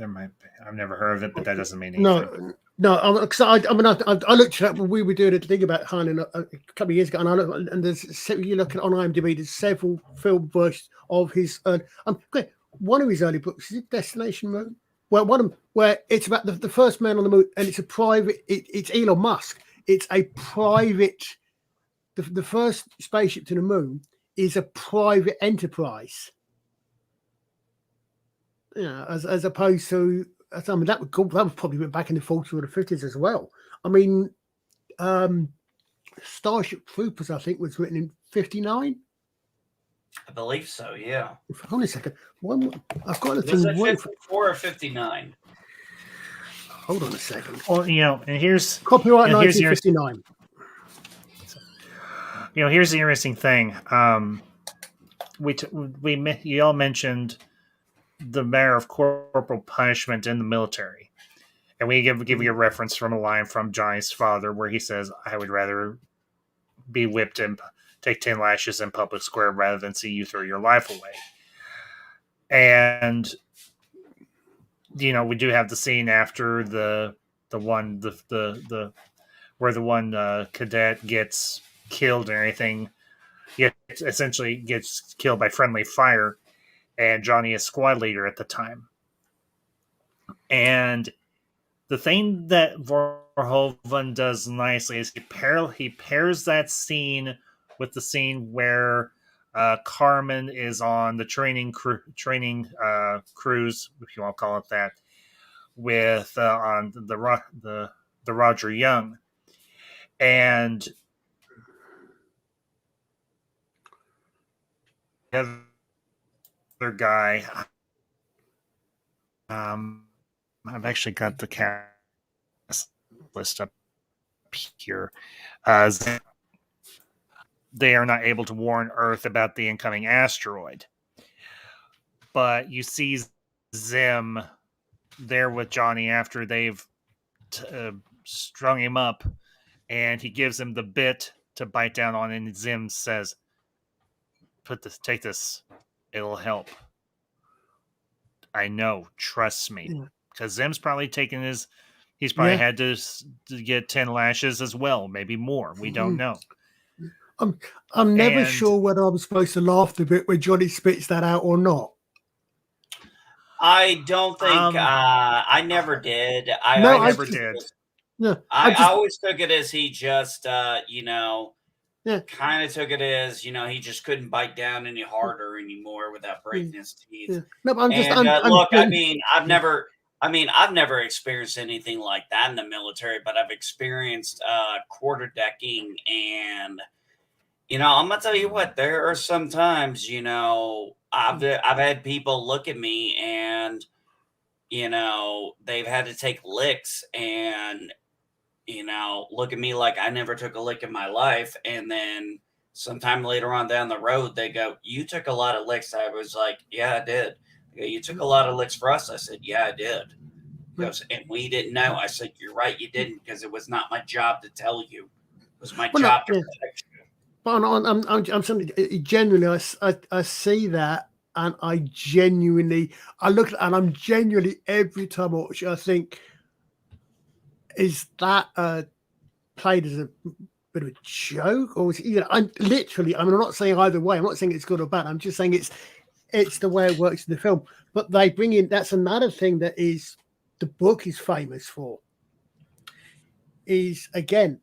might be. I've never heard of it, but that doesn't mean anything. No, because I looked at when we were doing a thing about Heinlein a couple of years ago, and you look at on IMDb, there's several film versions of his. One of his early books is Destination Moon, where it's about the first man on the moon, and it's a private. It's Elon Musk. It's a private. The first spaceship to the moon is a private enterprise. Yeah, as opposed to. I mean, that would probably be back in the 40s or the 50s as well. I mean, Starship Troopers, I think, was written in 59. I believe so, yeah. Hold on a second. I've got a was it 54 or 59? Hold on a second. Well, and here's copyright 1959. Here's the interesting thing. You all mentioned the matter of corporal punishment in the military, and we give you a reference from a line from Johnny's father where he says, "I would rather be whipped and take 10 lashes in public square rather than see you throw your life away." And we do have the scene after the one where the one cadet gets killed and everything. Essentially gets killed by friendly fire. And Johnny is squad leader at the time. And the thing that Verhoeven does nicely is he pairs that scene with the scene where Carmen is on the training cruise, if you want to call it that, with on the Roger Young, and other guy. I've actually got the cast list up here. They are not able to warn Earth about the incoming asteroid. But you see Zim there with Johnny after they've strung him up, and he gives him the bit to bite down on, and Zim says, take this, it'll help. I know, trust me. Because Zim's probably he's probably had to get 10 lashes as well, maybe more. We don't know. I'm never sure whether I'm supposed to laugh a bit when Johnny spits that out or not. I don't think I never did. I never did. No, I always took it as he just, kind of took it as, he just couldn't bite down any harder anymore without breaking his teeth. Yeah. No, but look, I've never experienced anything like that in the military, but I've experienced quarter decking, and I'm gonna tell you what. There are some times, I've had people look at me and, they've had to take licks and, look at me like I never took a lick in my life. And then sometime later on down the road, they go, "You took a lot of licks." I was like, "Yeah, I did." They go, "You took a lot of licks for us." I said, "Yeah, I did." He goes, "And we didn't know." I said, "You're right, you didn't, because it was not my job to tell you. It was my job to protect you." But I'm saying, genuinely, I see that, and I look at, and I'm genuinely, every time I watch it, I think, is that played as a bit of a joke, or is it, I'm not saying either way. I'm not saying it's good or bad. I'm just saying it's the way it works in the film. But they bring in, that's another thing that is the book is famous for. Is again,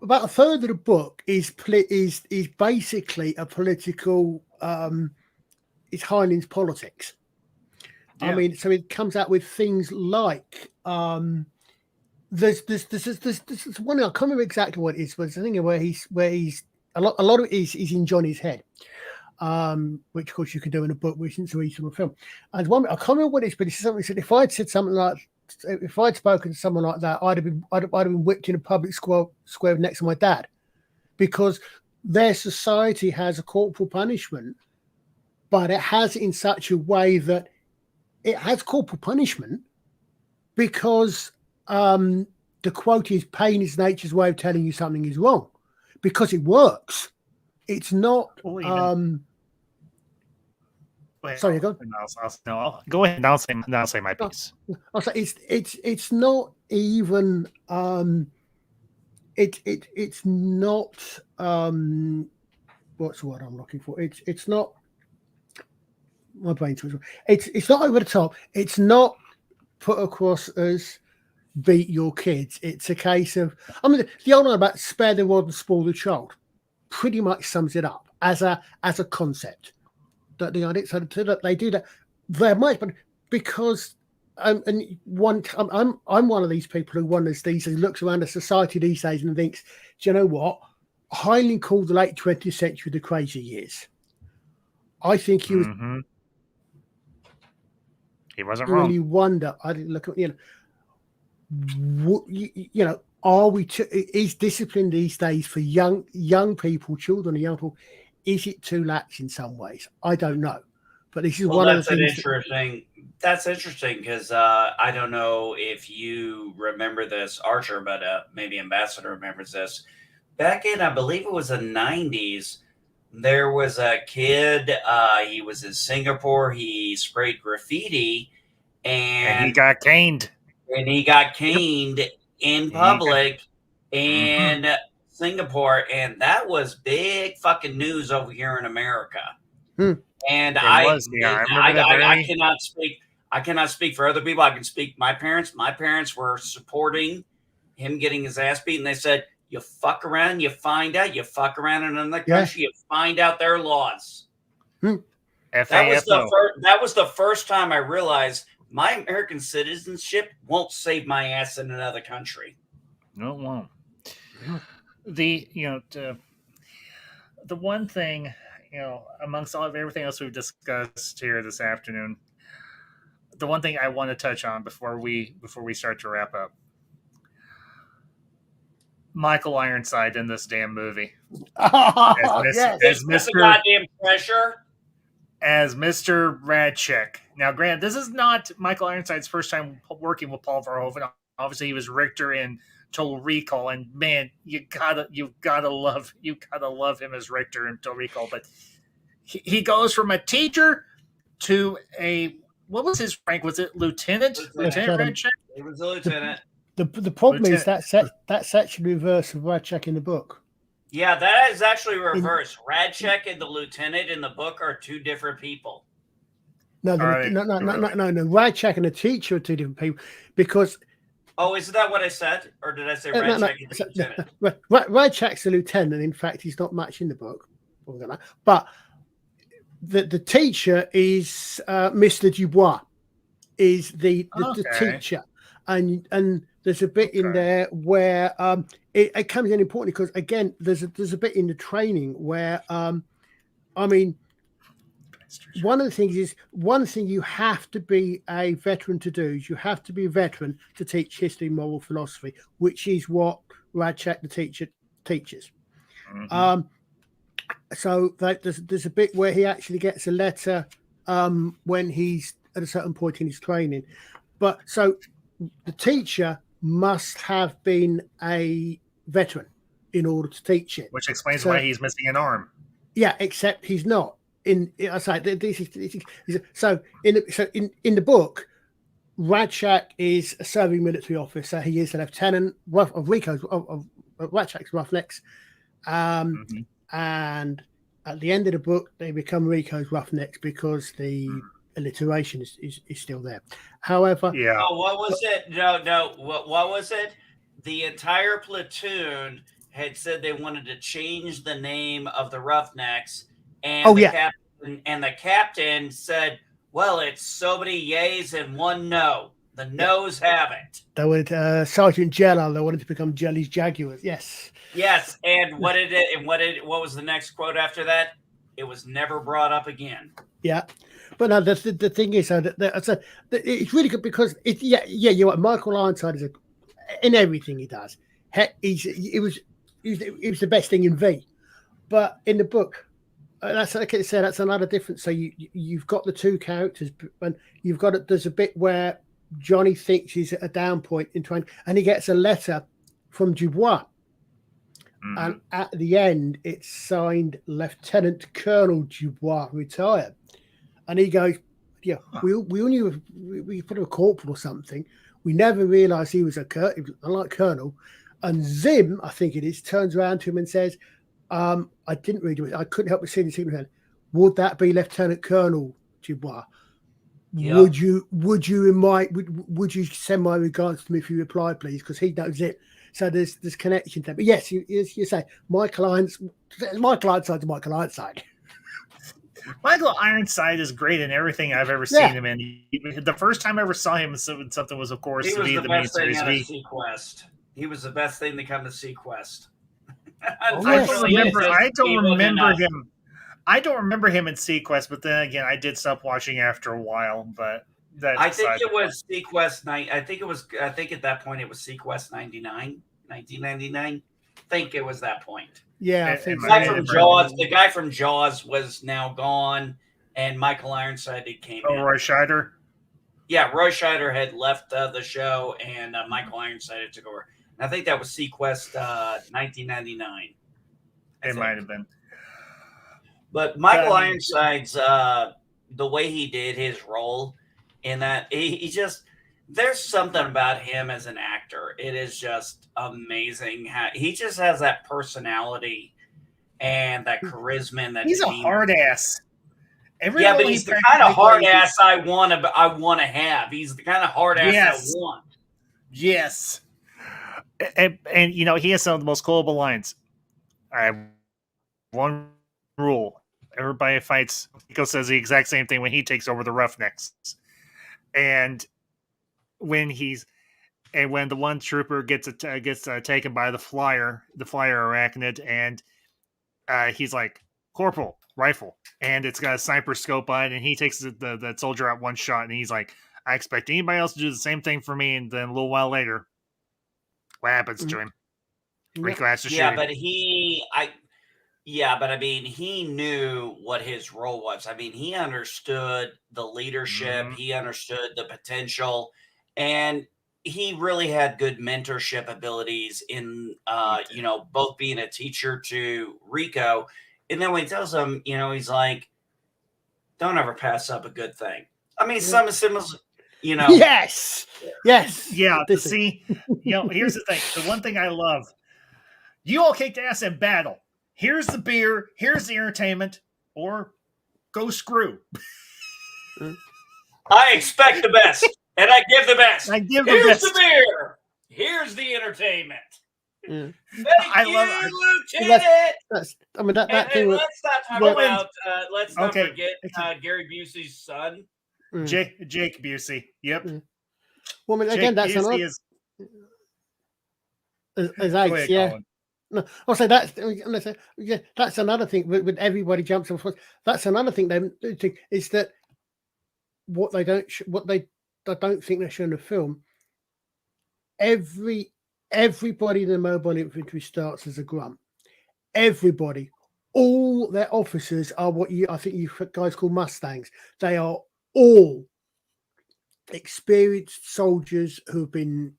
about a third of the book is basically a political. It's Heinlein's politics. Yeah. I mean, so it comes out with things like there's one, I can't remember exactly what it is, but it's a thing where he's a lot of it is in Johnny's head, which of course you can do in a book, which isn't so easy in a film. And one, I can't remember what it is, but it's something. He said, if I'd said something like, if I'd spoken to someone like that, I'd have been whipped in a public square next to my dad, because their society has a corporal punishment, but it has it in such a way that it has corporal punishment because the quote is, "Pain is nature's way of telling you something is wrong," because it works. It's not. Sorry, go. Go ahead. And I'll say my piece. I'll say it's not even. It's not. What's the word I'm looking for? It's not. My brain's it's not over the top. It's not put across as beat your kids. It's a case of, I mean, the old one about spare the rod and spoil the child pretty much sums it up as a concept. That the idea, so that they do that very much, but because I'm one of these people who wonders these days, looks around the society these days and thinks, do you know what? Heinlein called the late 20th century the crazy years. I think he was. Mm-hmm. He wasn't really wrong. You wonder. I didn't look at are we? Is discipline these days for young people, children, and young people? Is it too lax in some ways? I don't know, but this is one of the things. That's interesting because I don't know if you remember this, Archer, but maybe Ambassador remembers this. Back in, I believe it was the 90s, there was a kid. He was in Singapore. He sprayed graffiti, and he got caned. In public in Singapore, and that was big fucking news over here in America. And I cannot speak. I cannot speak for other people. I can speak my parents. My parents were supporting him getting his ass beat, and they said, "You fuck around, you find out. You fuck around in another country, you find out their laws." That was the first time I realized my American citizenship won't save my ass in another country. No, it won't. the one thing, amongst all of everything else we've discussed here this afternoon, the one thing I want to touch on before we start to wrap up, Michael Ironside in this damn movie Yes. As Mr. goddamn pressure. As Mr. Radchick. Now, Grant, this is not Michael Ironside's first time working with Paul Verhoeven. Obviously, he was Richter in Total Recall, and man, you gotta love him as Richter in Total Recall. But he goes from a teacher to a, what was his rank? Was it lieutenant? Lieutenant Radchick? He was a lieutenant. The problem is that's actually reverse of Radchick in the book. Yeah, that is actually reversed. Radchick and the lieutenant in the book are two different people. No. Radchick and the teacher are two different people because. Oh, isn't that what I said, or did I say Radchick and the lieutenant? Radchick's the lieutenant. In fact, he's not much in the book. But the teacher is Mr. Dubois, is the teacher, and there's a bit in there where it comes in important because again, there's a bit in the training where one of the things is one thing you have to be a veteran to do is you have to be a veteran to teach history, moral philosophy, which is what Radchick the teacher teaches. Mm-hmm. So there's a bit where he actually gets a letter when he's at a certain point in his training. But so the teacher must have been a veteran in order to teach it. Which explains why he's missing an arm. Yeah, except he's not. In the book, Radchick is a serving military officer. He is a lieutenant of Radchick's Roughnecks. And at the end of the book, they become Rico's Roughnecks because the alliteration is still there. However, what was it? No. What was it? The entire platoon had said they wanted to change the name of the Roughnecks, and the captain said, "Well, it's so many yays and one no. The no's have it." They wanted Sergeant Jello. They wanted to become Jelly's Jaguars. Yes. Yes, and what was the next quote after that? It was never brought up again. Yeah, but no, the thing is, it's really good because you're right. Michael Ironside is in everything he does. He was the best thing in V, but in the book, that's like I said, that's another difference. So you've got the two characters, and there's a bit where Johnny thinks he's at a down point in training, and he gets a letter from Dubois. Mm-hmm. And at the end, it's signed Lieutenant Colonel Dubois, retired. And he goes, "Yeah, we all knew we put him a corporal or something. We never realised he was a colonel." And Zim, I think it is, turns around to him and says, "I didn't read it. I couldn't help but see the signal. Would that be Lieutenant Colonel Dubois? Yeah. Would you send my regards to me if you reply, please? Because he knows it." So there's connection there. But yes, you say Michael Ironside to Michael Ironside. Michael Ironside is great in everything I've ever seen him in. The first time I ever saw him in something was, of course, the main series Sequest. He was the best thing to come to Sequest. I don't remember him in Sequest, but then again, I did stop watching after a while. But I think it was Sequest night. I think at that point it was Sequest 1999. I think it was that point. Yeah, I think the guy from Jaws was now gone, and Michael Ironside came in. Roy Scheider? Yeah, Roy Scheider had left the show, and Michael Ironside took over. And I think that was Sequest 1999. It might have been. But Michael Ironside's, the way he did his role in that, he just, there's something about him as an actor. It is just amazing how he just has that personality and that charisma and that. He's a hard ass. But he's the kind of hard ass I want to have. He's the kind of hard ass I want. Yes. And he has some of the most quotable lines. I have one rule. Everybody fights. Nico says the exact same thing when he takes over the Roughnecks. And when the one trooper gets taken by the flyer arachnid, and he's like, Corporal, rifle, and it's got a sniper scope on it, and he takes the soldier out one shot, and he's like, I expect anybody else to do the same thing for me, and then a little while later, what happens to him? Rico has to shoot him. But I mean, he knew what his role was. I mean, he understood the leadership, he understood the potential, and he really had good mentorship abilities in, both being a teacher to Rico. And then when he tells him, he's like, don't ever pass up a good thing. I mean, some of Yes. Yeah. See, here's the thing. The one thing I love, you all kicked ass in battle. Here's the beer. Here's the entertainment. Or go screw. I expect the best, and I give the best. Here's the beer. Here's the entertainment. Yeah. Thank you, Lieutenant. That thing. Let's not talk about. Let's not forget Gary Busey's son, Jake Busey. Yep. Well, I mean, again, that's another. As Ace, yeah. Colin. No, I'll say that's another thing. With everybody jumps on. That's another thing they do is that what they don't think they're showing the film. Everybody in the mobile infantry starts as a grunt. Everybody, all their officers are what I think you guys call Mustangs. They are all experienced soldiers who've been.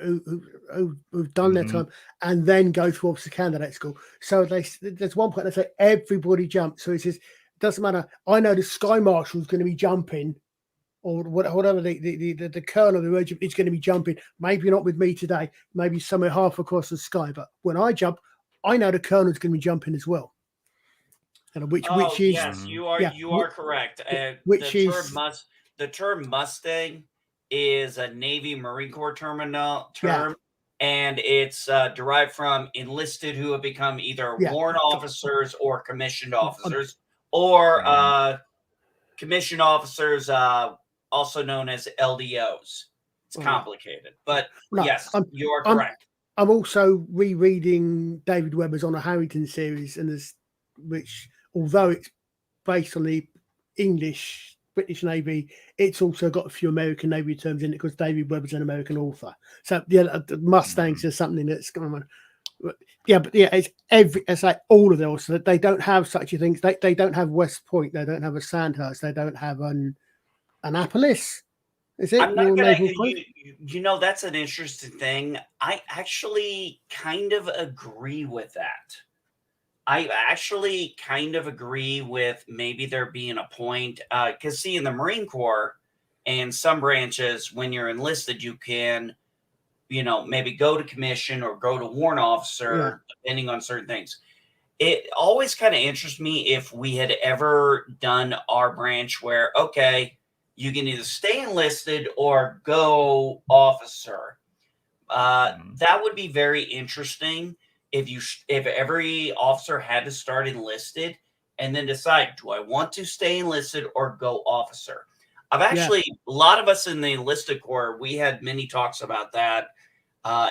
Who've done their time and then go to officer candidate school. So there's one point they say everybody jumps. So he says, it doesn't matter. I know the Sky Marshal's going to be jumping, or whatever the colonel of the regiment is going to be jumping. Maybe not with me today, maybe somewhere half across the sky. But when I jump, I know the colonel's going to be jumping as well. And which is yes, you are correct. The term Mustang is a Navy Marine Corps term, and it's derived from enlisted who have become either warrant officers or commissioned officers, or commissioned officers, also known as LDOs. It's complicated, but yes, you are correct. I'm also rereading David Webber's On a Harrington series, and which, although it's based on the British Navy, it's also got a few American Navy terms in it because David Webber's an American author. So the Mustangs is something that's going on. It's like all of those. So they don't have such a thing. They don't have West Point. They don't have a Sandhurst. They don't have an Annapolis. Is it? I'm not gonna, that's an interesting thing. I actually kind of agree with that. I actually kind of agree with maybe there being a point, because see, in the Marine Corps and some branches, when you're enlisted, you can, maybe go to commission or go to warrant officer, depending on certain things. It always kind of interests me if we had ever done our branch where, okay, you can either stay enlisted or go officer. That would be very interesting. If every officer had to start enlisted and then decide, do I want to stay enlisted or go officer? A lot of us in the enlisted corps, we had many talks about that,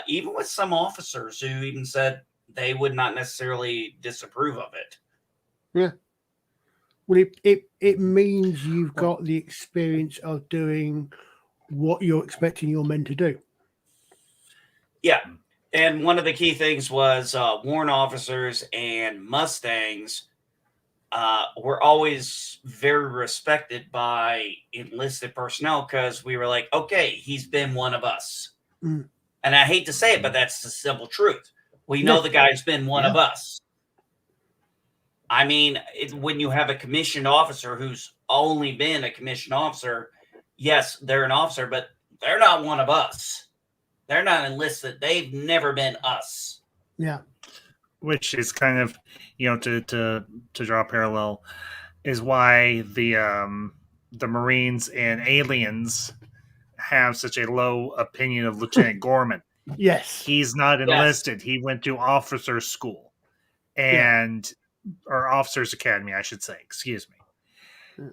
even with some officers who even said they would not necessarily disapprove of it. Yeah. Well, it means you've got the experience of doing what you're expecting your men to do. Yeah. And one of the key things was warrant officers and Mustangs were always very respected by enlisted personnel because we were like, okay, he's been one of us. And I hate to say it, but that's the simple truth. We know the guy's been one of us. I mean, when you have a commissioned officer who's only been a commissioned officer, yes, they're an officer, but they're not one of us. They're not enlisted. They've never been us. Yeah. Which is kind of, to draw a parallel, is why the Marines and Aliens have such a low opinion of Lieutenant Gorman. Yes. He's not enlisted. He went to officer school or officers academy, I should say. Excuse me.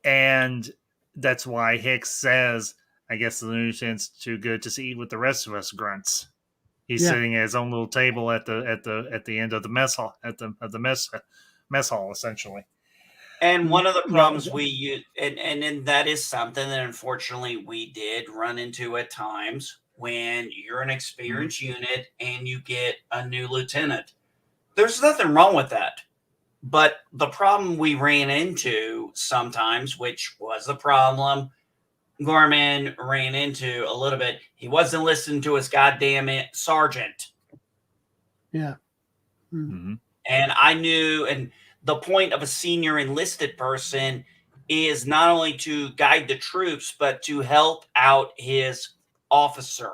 And that's why Hicks says, I guess the lieutenant's too good to eat with the rest of us grunts. He's sitting at his own little table at the end of the mess hall at the mess hall essentially. And one of the problems we use, and that is something that unfortunately we did run into at times when you're an experienced unit and you get a new lieutenant. There's nothing wrong with that. But the problem we ran into sometimes, which was the problem Gorman ran into a little bit, he wasn't listening to his goddamn sergeant. Yeah. And I knew, and the point of a senior enlisted person is not only to guide the troops, but to help out his officer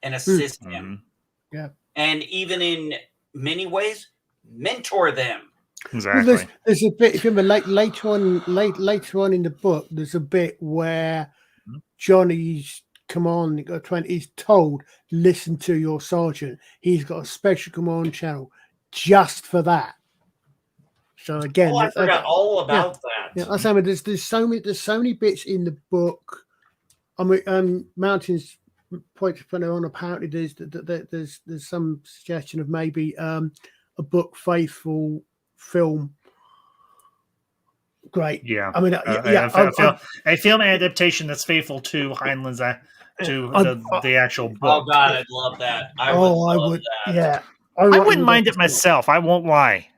and assist him. Yeah. And even in many ways, mentor them. Exactly. Well, there's a bit. If you remember, later on in the book, there's a bit where Johnny's command is told, "Listen to your sergeant. He's got a special command channel just for that." So again, I forgot all about that. Yeah, I mean, there's so many bits in the book. I mean, Mountains points on apparently there's some suggestion of maybe a book faithful film. Great. Yeah. I mean, a film adaptation that's faithful to Heinlein's the actual book. Oh God, I'd love that. I would. That. Yeah. I wouldn't mind it myself. I won't lie.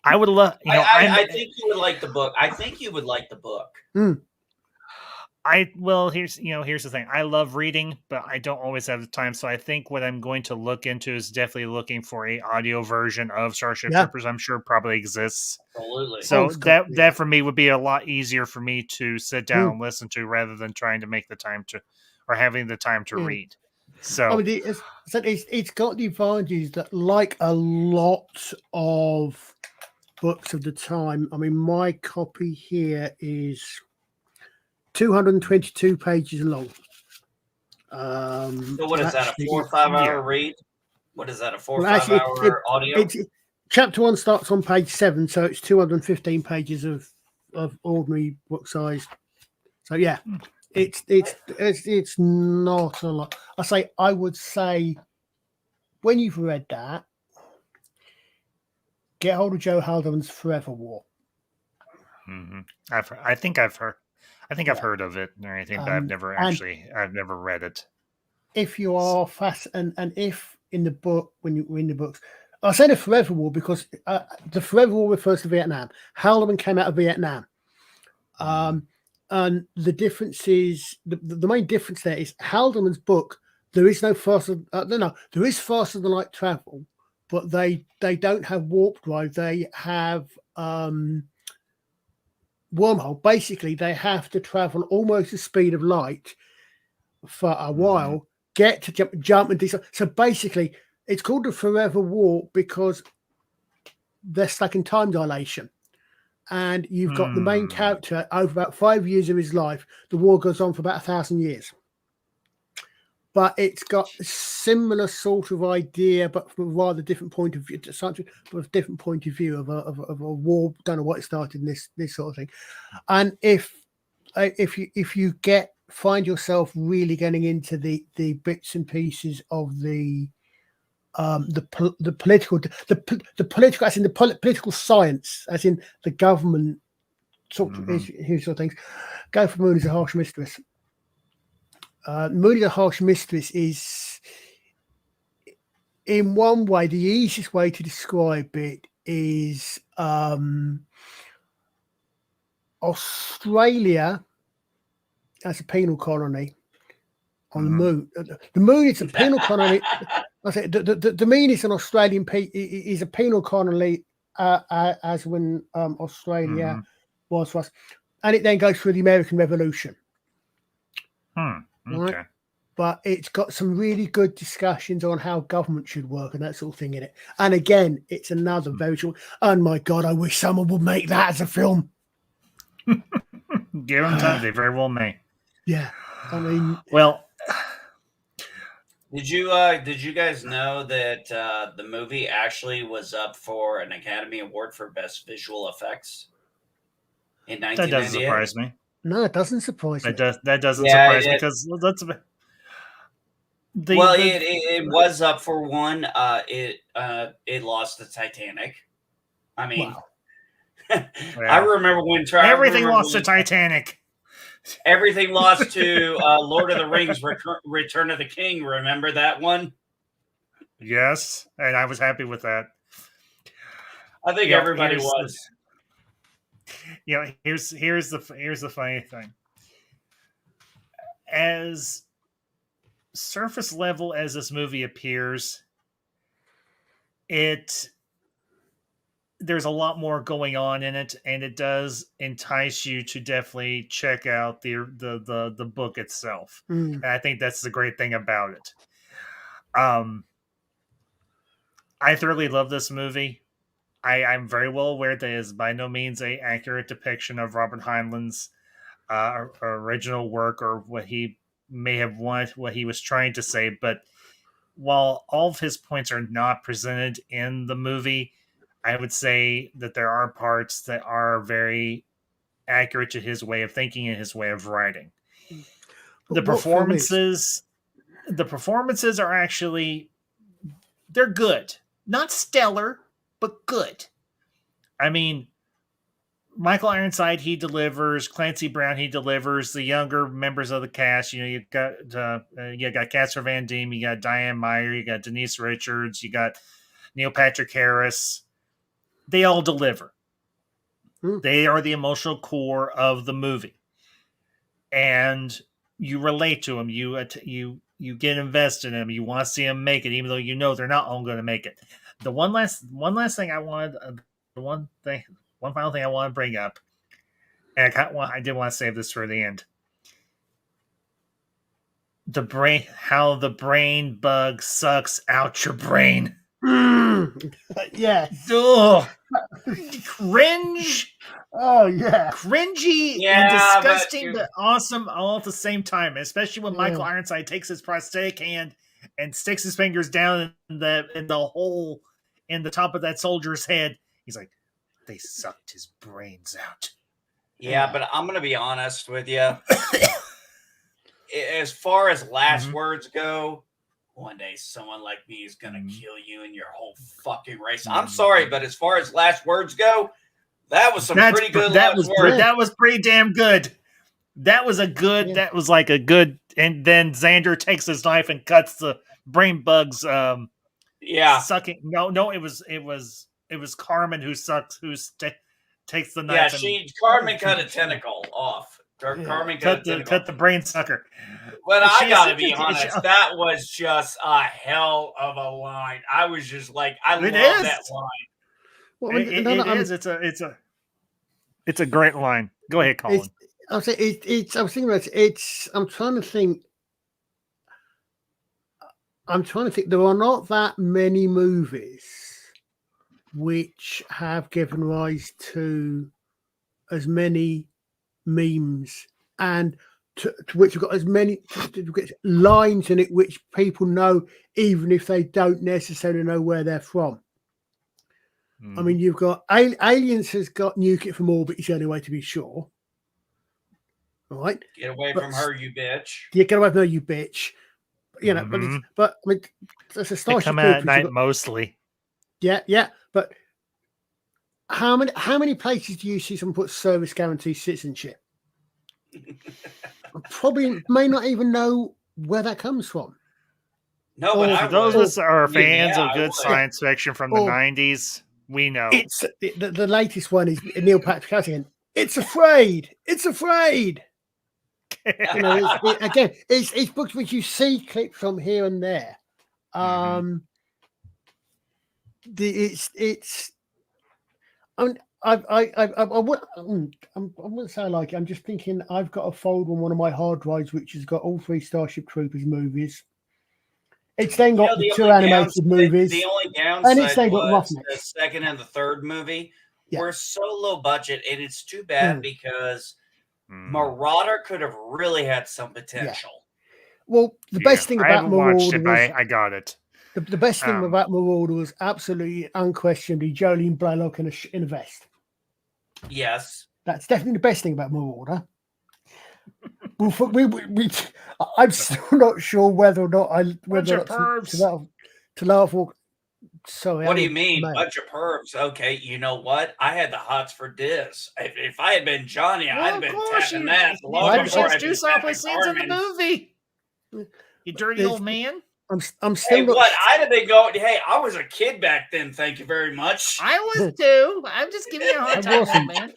I would love. I think you would like the book. I think you would like the book. Here's the thing. I love reading, but I don't always have the time. So I think what I'm going to look into is definitely looking for a audio version of Starship Troopers. I'm sure probably exists. Absolutely. So that for me would be a lot easier for me to sit down and listen to rather than trying to make the time to, or having the time to read. So I mean, it's got the advantages that, like a lot of books of the time. I mean, my copy here is 222 pages long. So what is that, a 4 or 5 hour read? What is that, a 4 or 5 hour audio? Chapter 1 starts on page 7, so it's 215 pages of ordinary book size. So yeah, it's not a lot. I would say when you've read that, get hold of Joe Haldeman's Forever War. I think I've heard of it or anything, but I've never read it. If you are fast, and if in the book, when you read the books, I say the Forever War because the Forever War refers to Vietnam. Haldeman came out of Vietnam. And the difference is, the main difference there is Haldeman's book, there is no faster, there is faster than light travel, but they don't have warp drive. They have wormhole. Basically, they have to travel almost the speed of light for a while, get to jump and do so. So basically, it's called the Forever War because they're stuck in time dilation. And you've got the main character over about 5 years of his life. The war goes on for about 1,000 years. But it's got a similar sort of idea, but from a rather different point of view, but a different point of view of a war. Don't know what it started in this sort of thing. And if you find yourself really getting into the bits and pieces of the political, as in the political science, as in the government sort of things, go for Moon is a Harsh Mistress. Moon is a Harsh Mistress is, in one way, the easiest way to describe it is Australia as a penal colony on the moon. The moon is a penal colony. I say the moon is an Australian is a penal colony as when Australia was for us, and it then goes through the American Revolution. Okay. Right? But it's got some really good discussions on how government should work and that sort of thing in it. And again, it's another very short. And my God, I wish someone would make that as a film. Give them time; they very well may. Yeah, I mean, well. Did you guys know that the movie actually was up for an Academy Award for Best Visual Effects in 1998? That doesn't surprise me. No, it doesn't surprise me. That doesn't surprise me because It was up for one. It lost to Titanic. I mean, Wow. I remember when everything lost to Titanic. Everything lost to Lord of the Rings: Return of the King. Remember that one? Yes, and I was happy with that. I think everybody was. Here's the funny thing. As surface level as this movie appears, there's a lot more going on in it, and it does entice you to definitely check out the book itself. And I think that's the great thing about it. I thoroughly love this movie. I'm very well aware that it is by no means a accurate depiction of Robert Heinlein's original work or what he may have wanted, what he was trying to say. But while all of his points are not presented in the movie, I would say that there are parts that are very accurate to his way of thinking and his way of writing. The performances are actually, they're good. Not stellar, but good. I mean, Michael Ironside, he delivers. Clancy Brown, he delivers. The younger members of the cast, you got Casper Van Dien, you got Diane Meyer, you got Denise Richards, you got Neil Patrick Harris. They all deliver. They are the emotional core of the movie, and you relate to them. You get invested in them. You want to see them make it, even though you know they're not all going to make it. The one last thing I wanted, one final thing I want to bring up, and I did want to save this for the end. How the brain bug sucks out your brain. Yeah. Ugh. Cringe. Oh yeah. Cringy and disgusting, but awesome all at the same time. Especially when Michael Ironside takes his prosthetic hand and sticks his fingers down in the hole in the top of that soldier's head. He's like, they sucked his brains out. Yeah, but I'm gonna be honest with you. As far as last words go, one day someone like me is gonna kill you and your whole fucking race. I'm sorry, but as far as last words go, that was pretty good. That was pretty damn good. That was a good. Yeah. That was like a good. And then Xander takes his knife and cuts the brain bugs. Sucking. No, it was Carmen who sucks. Takes the knife. Yeah, Carmen cut a tentacle off. Carmen cut the brain sucker. But I gotta be honest, that was just a hell of a line. I was just like, I love that line. Well, it's a great line. Go ahead, Colin. I was thinking about it. I'm trying to think. There are not that many movies which have given rise to as many memes and to which have got as many lines in it which people know even if they don't necessarily know where they're from. I mean, you've got Aliens has got nuke it from orbit. It's the only way to be sure. All right, get away from her, you bitch. Yeah, get away from her, you bitch. You know, but I mean, there's a Starship. They come out at night mostly. Yeah. But how many places do you see someone put service guarantee citizenship? Probably may not even know where that comes from. No, but those of us that are fans of good science fiction from the 90s, we know. It's the latest one is Neil Patrick Harris again. It's afraid. It's afraid. You know, it's books which you see clips from here and there. I wouldn't say I like it. I'm just thinking I've got a folder on one of my hard drives which has got all 3 Starship Troopers movies. It's then got the 2 animated movies. The only downside and it's then got was the second and the third movie were so low budget, and it's too bad because Marauder could have really had some potential. Well, the best thing about Marauder was I got it. The best thing about Marauder was absolutely unquestionably Jolene Blaylock in a vest. Yes. That's definitely the best thing about Marauder. I'm still not sure whether or not to laugh or sorry. What do you mean, bunch of pervs? Okay, you know what? I had the hots for Diz. If I had been Johnny, I'd have been tapping that long before I'd been tapping scenes in the movie. You dirty old man. I'm still. Hey, what? I'd have been going. Hey, I was a kid back then. Thank you very much. I was too. I'm just giving you a hard time, man.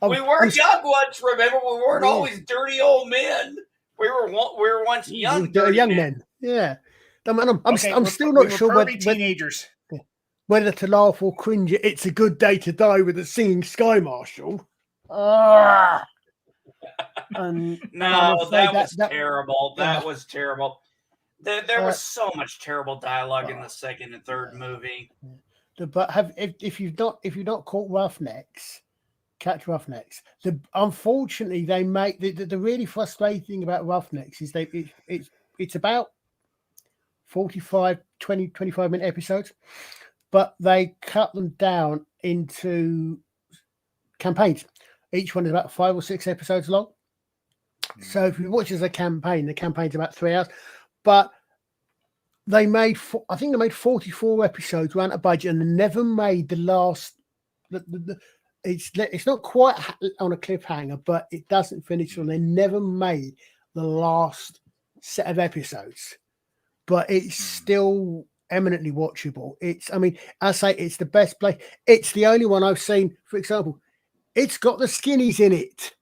We were young once. Remember, we weren't always dirty old men. We were once young men. Yeah. I'm still not sure whether teenagers. Whether to laugh or cringe. It's a good day to die with a singing Sky Marshal. No, that was terrible. That was terrible. There was so much terrible dialogue in the second and third movie. But if you've not caught Roughnecks, catch Roughnecks. Unfortunately, they make the really frustrating thing about Roughnecks is it's about 25 minute episodes, but they cut them down into campaigns. Each one is about 5 or 6 episodes long. So if you watch as a campaign, the campaign's about 3 hours. But I think they made 44 episodes, ran a budget, and they never made the last. It's not quite on a cliffhanger, but it doesn't finish. And they never made the last set of episodes, but it's still eminently watchable. I say it's the best play. It's the only one I've seen. For example, it's got the skinnies in it.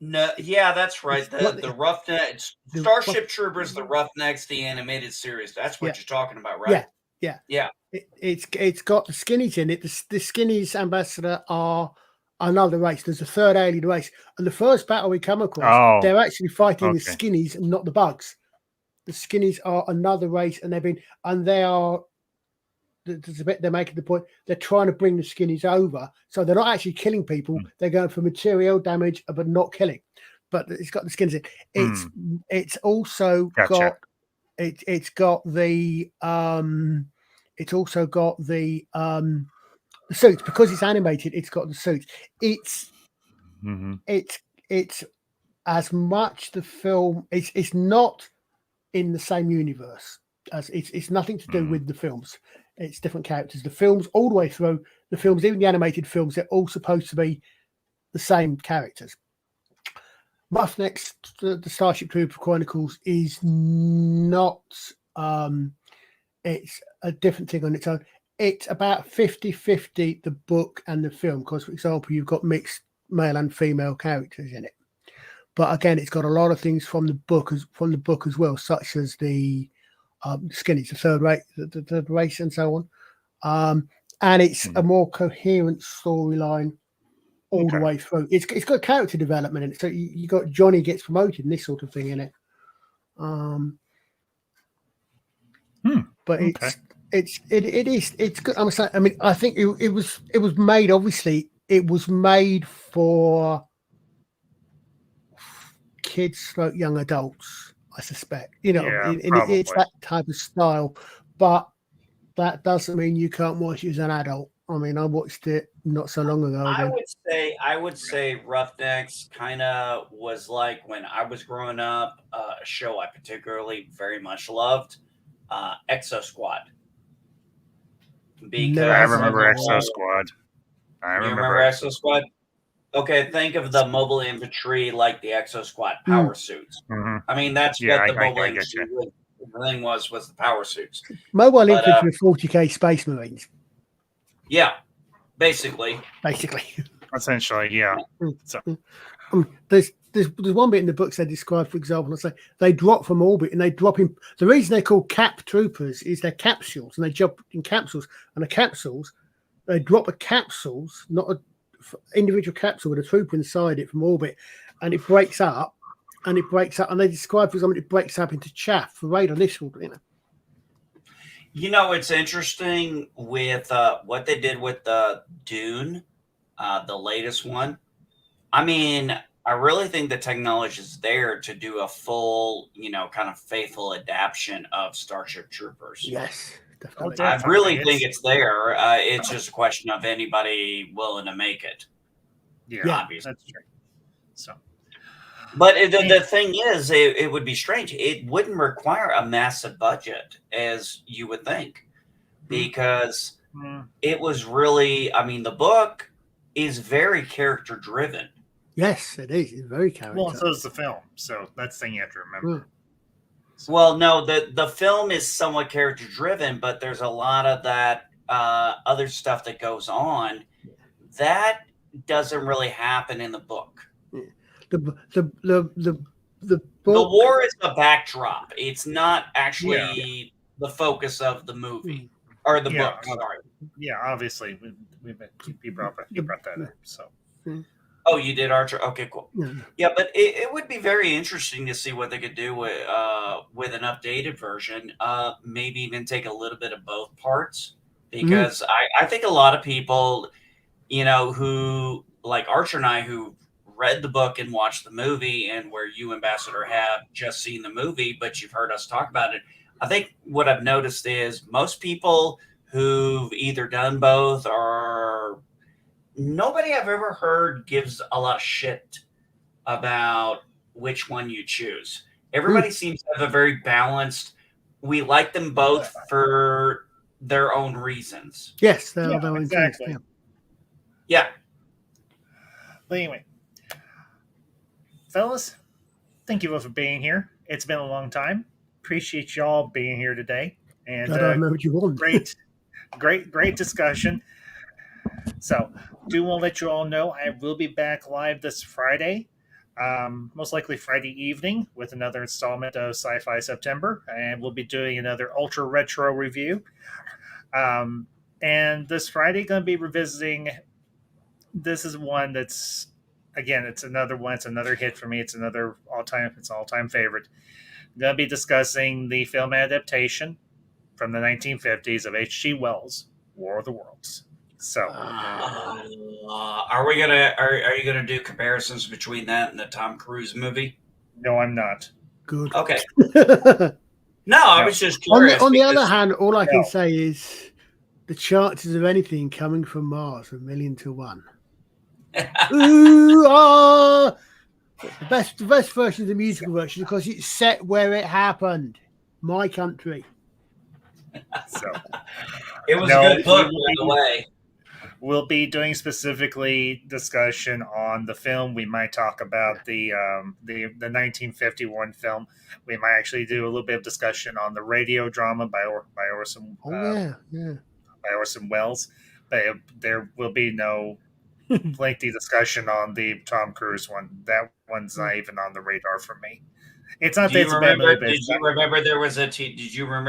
No, yeah, that's right. The Roughnecks, Starship Troopers, the Roughnecks, the animated series. That's what you're talking about, right? Yeah. It's got the skinnies in it. The skinnies ambassador are another race. There's a third alien race, and the first battle we come across, they're actually fighting the skinnies and not the bugs. The skinnies are another race, and there's a bit they're making the point they're trying to bring the skinnies over, so they're not actually killing people. They're going for material damage but not killing. But it's got the skinnies in. It's also got the suits, because it's animated. It's got the suits. It's as much the film. It's not in the same universe as it's nothing to do with the films. It's different characters. The films, all the way through the films, even the animated films, they're all supposed to be the same characters. Roughnecks, the Starship Trooper Chronicles, is not. It's a different thing on its own. It's about 50-50 the book and the film, because, for example, you've got mixed male and female characters in it. But again, it's got a lot of things from the book as well, such as the skinnies, the third race, and so on. And it's a more coherent storyline all the way through. It's got character development in it. So you got Johnny gets promoted and this sort of thing in it. But it's good. I mean, I think it was made. Obviously, it was made for kids, young adults. I suspect, it's that type of style, but that doesn't mean you can't watch it as an adult. I mean, I watched it not so long ago. I would say Roughnecks kind of was like, when I was growing up, a show I particularly very much loved, Exo Squad. Because I remember Exo Squad. You remember Exo Squad? Okay, think of the mobile infantry like the Exo Squad power suits. I mean, that's what the mobile infantry thing was the power suits. Mobile infantry 40K Space Marines. Yeah, basically. Essentially, yeah. So. There's one bit in the books they describe, for example, they drop from orbit and they drop in. The reason they're called cap troopers is they're capsules, and they jump in capsules. And the capsules, they drop the capsules, not a individual capsule with a trooper inside it from orbit, and it breaks up, and they describe, for example, it breaks up into chaff for radar. This sort of, it's interesting with what they did with the Dune, the latest one. I mean, I really think the technology is there to do a full, kind of faithful adaptation of Starship Troopers. Yes. I really think it's there. It's just a question of anybody willing to make it. Yeah, obviously. That's true. So, but the thing is, it would be strange. It wouldn't require a massive budget as you would think, because it was really, I mean, the book is very character driven. Yes, it is. It's very character. Well, so is the film. So that's the thing you have to remember. So. Well, no, the film is somewhat character driven, but there's a lot of that other stuff that goes on that doesn't really happen in the book. The book, the war is a backdrop. It's not actually the focus of the movie or the book. Sorry. Yeah, obviously, you brought that up. So. Oh, you did, Archer? Okay, cool. Yeah, but it would be very interesting to see what they could do with an updated version. Maybe even take a little bit of both parts, because I think a lot of people, who like Archer and I, who read the book and watched the movie, and where you, Ambassador, have just seen the movie, but you've heard us talk about it. I think what I've noticed is most people who've either done both or nobody I've ever heard gives a lot of shit about which one you choose. Everybody seems to have a very balanced, we like them both for their own reasons. Yes, their own exactly. reasons. Yeah. But anyway, fellas, thank you both for being here. It's been a long time. Appreciate y'all being here today. And I don't know what you want. great discussion. So, do want to let you all know I will be back live this Friday, most likely Friday evening, with another installment of Sci-Fi September, and we'll be doing another Ultra Retro review. And this Friday, going to be revisiting. This is one that's, again, it's another one. It's another hit for me. It's another all-time favorite. I'm going to be discussing the film adaptation from the 1950s of H.G. Wells' War of the Worlds. So, are you gonna do comparisons between that and the Tom Cruise movie? No, I'm not. Good. Okay. No, I was just curious. On the other hand, all I can say is the chances of anything coming from Mars are 1,000,000 to 1. Ooh, the best version is the musical version because it's set where it happened, my country. So it was a good book, by the way. We'll be doing specifically discussion on the film. We might talk about the 1951 film. We might actually do a little bit of discussion on the radio drama by Orson. By Orson Welles. But there will be no lengthy discussion on the Tom Cruise one. That one's not even on the radar for me. It's not. Did you remember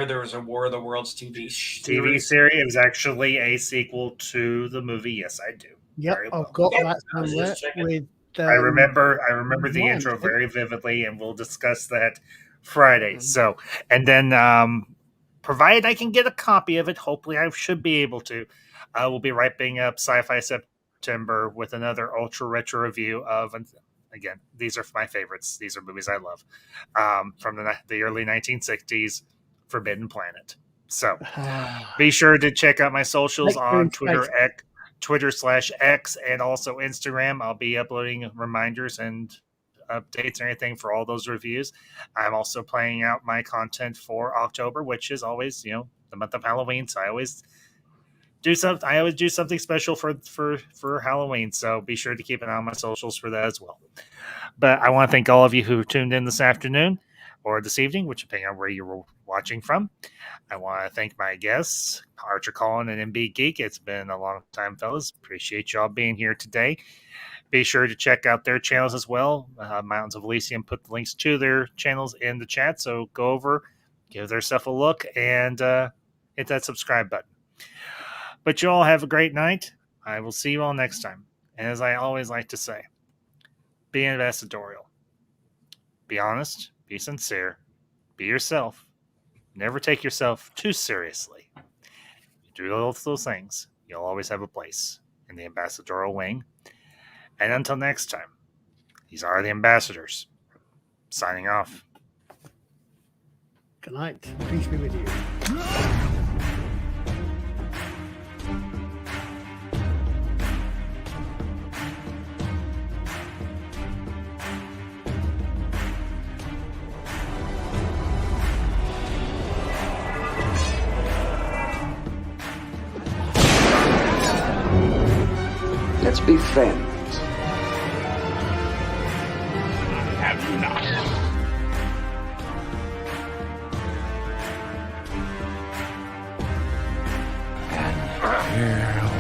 there was a War of the Worlds TV series? It was actually a sequel to the movie. Yes, I do. Yep, I've got that somewhere. I remember the intro very vividly, and we'll discuss that Friday. So, and then provided I can get a copy of it, hopefully I should be able to. I will be wrapping up Sci-Fi September with another ultra retro review of. Again, these are my favorites. These are movies I love from the early 1960s, Forbidden Planet. So be sure to check out my socials on Twitter/X and also Instagram. I'll be uploading reminders and updates and anything for all those reviews. I'm also planning out my content for October, which is always, the month of Halloween. So I always do something special for Halloween, so be sure to keep an eye on my socials for that as well. But I want to thank all of you who tuned in this afternoon or this evening, which depending on where you were watching from. I want to thank my guests, Archer Collin and MB Geek. It's been a long time, fellas. Appreciate y'all being here today. Be sure to check out their channels as well. Mountains of Elysium put the links to their channels in the chat, so go over, give their stuff a look, and hit that subscribe button. But you all have a great night. I will see you all next time. And as I always like to say, be ambassadorial. Be honest. Be sincere. Be yourself. Never take yourself too seriously. You do those things, you'll always have a place in the ambassadorial wing. And until next time, these are the ambassadors. Signing off. Good night. Peace be with you. friends. I have not. And here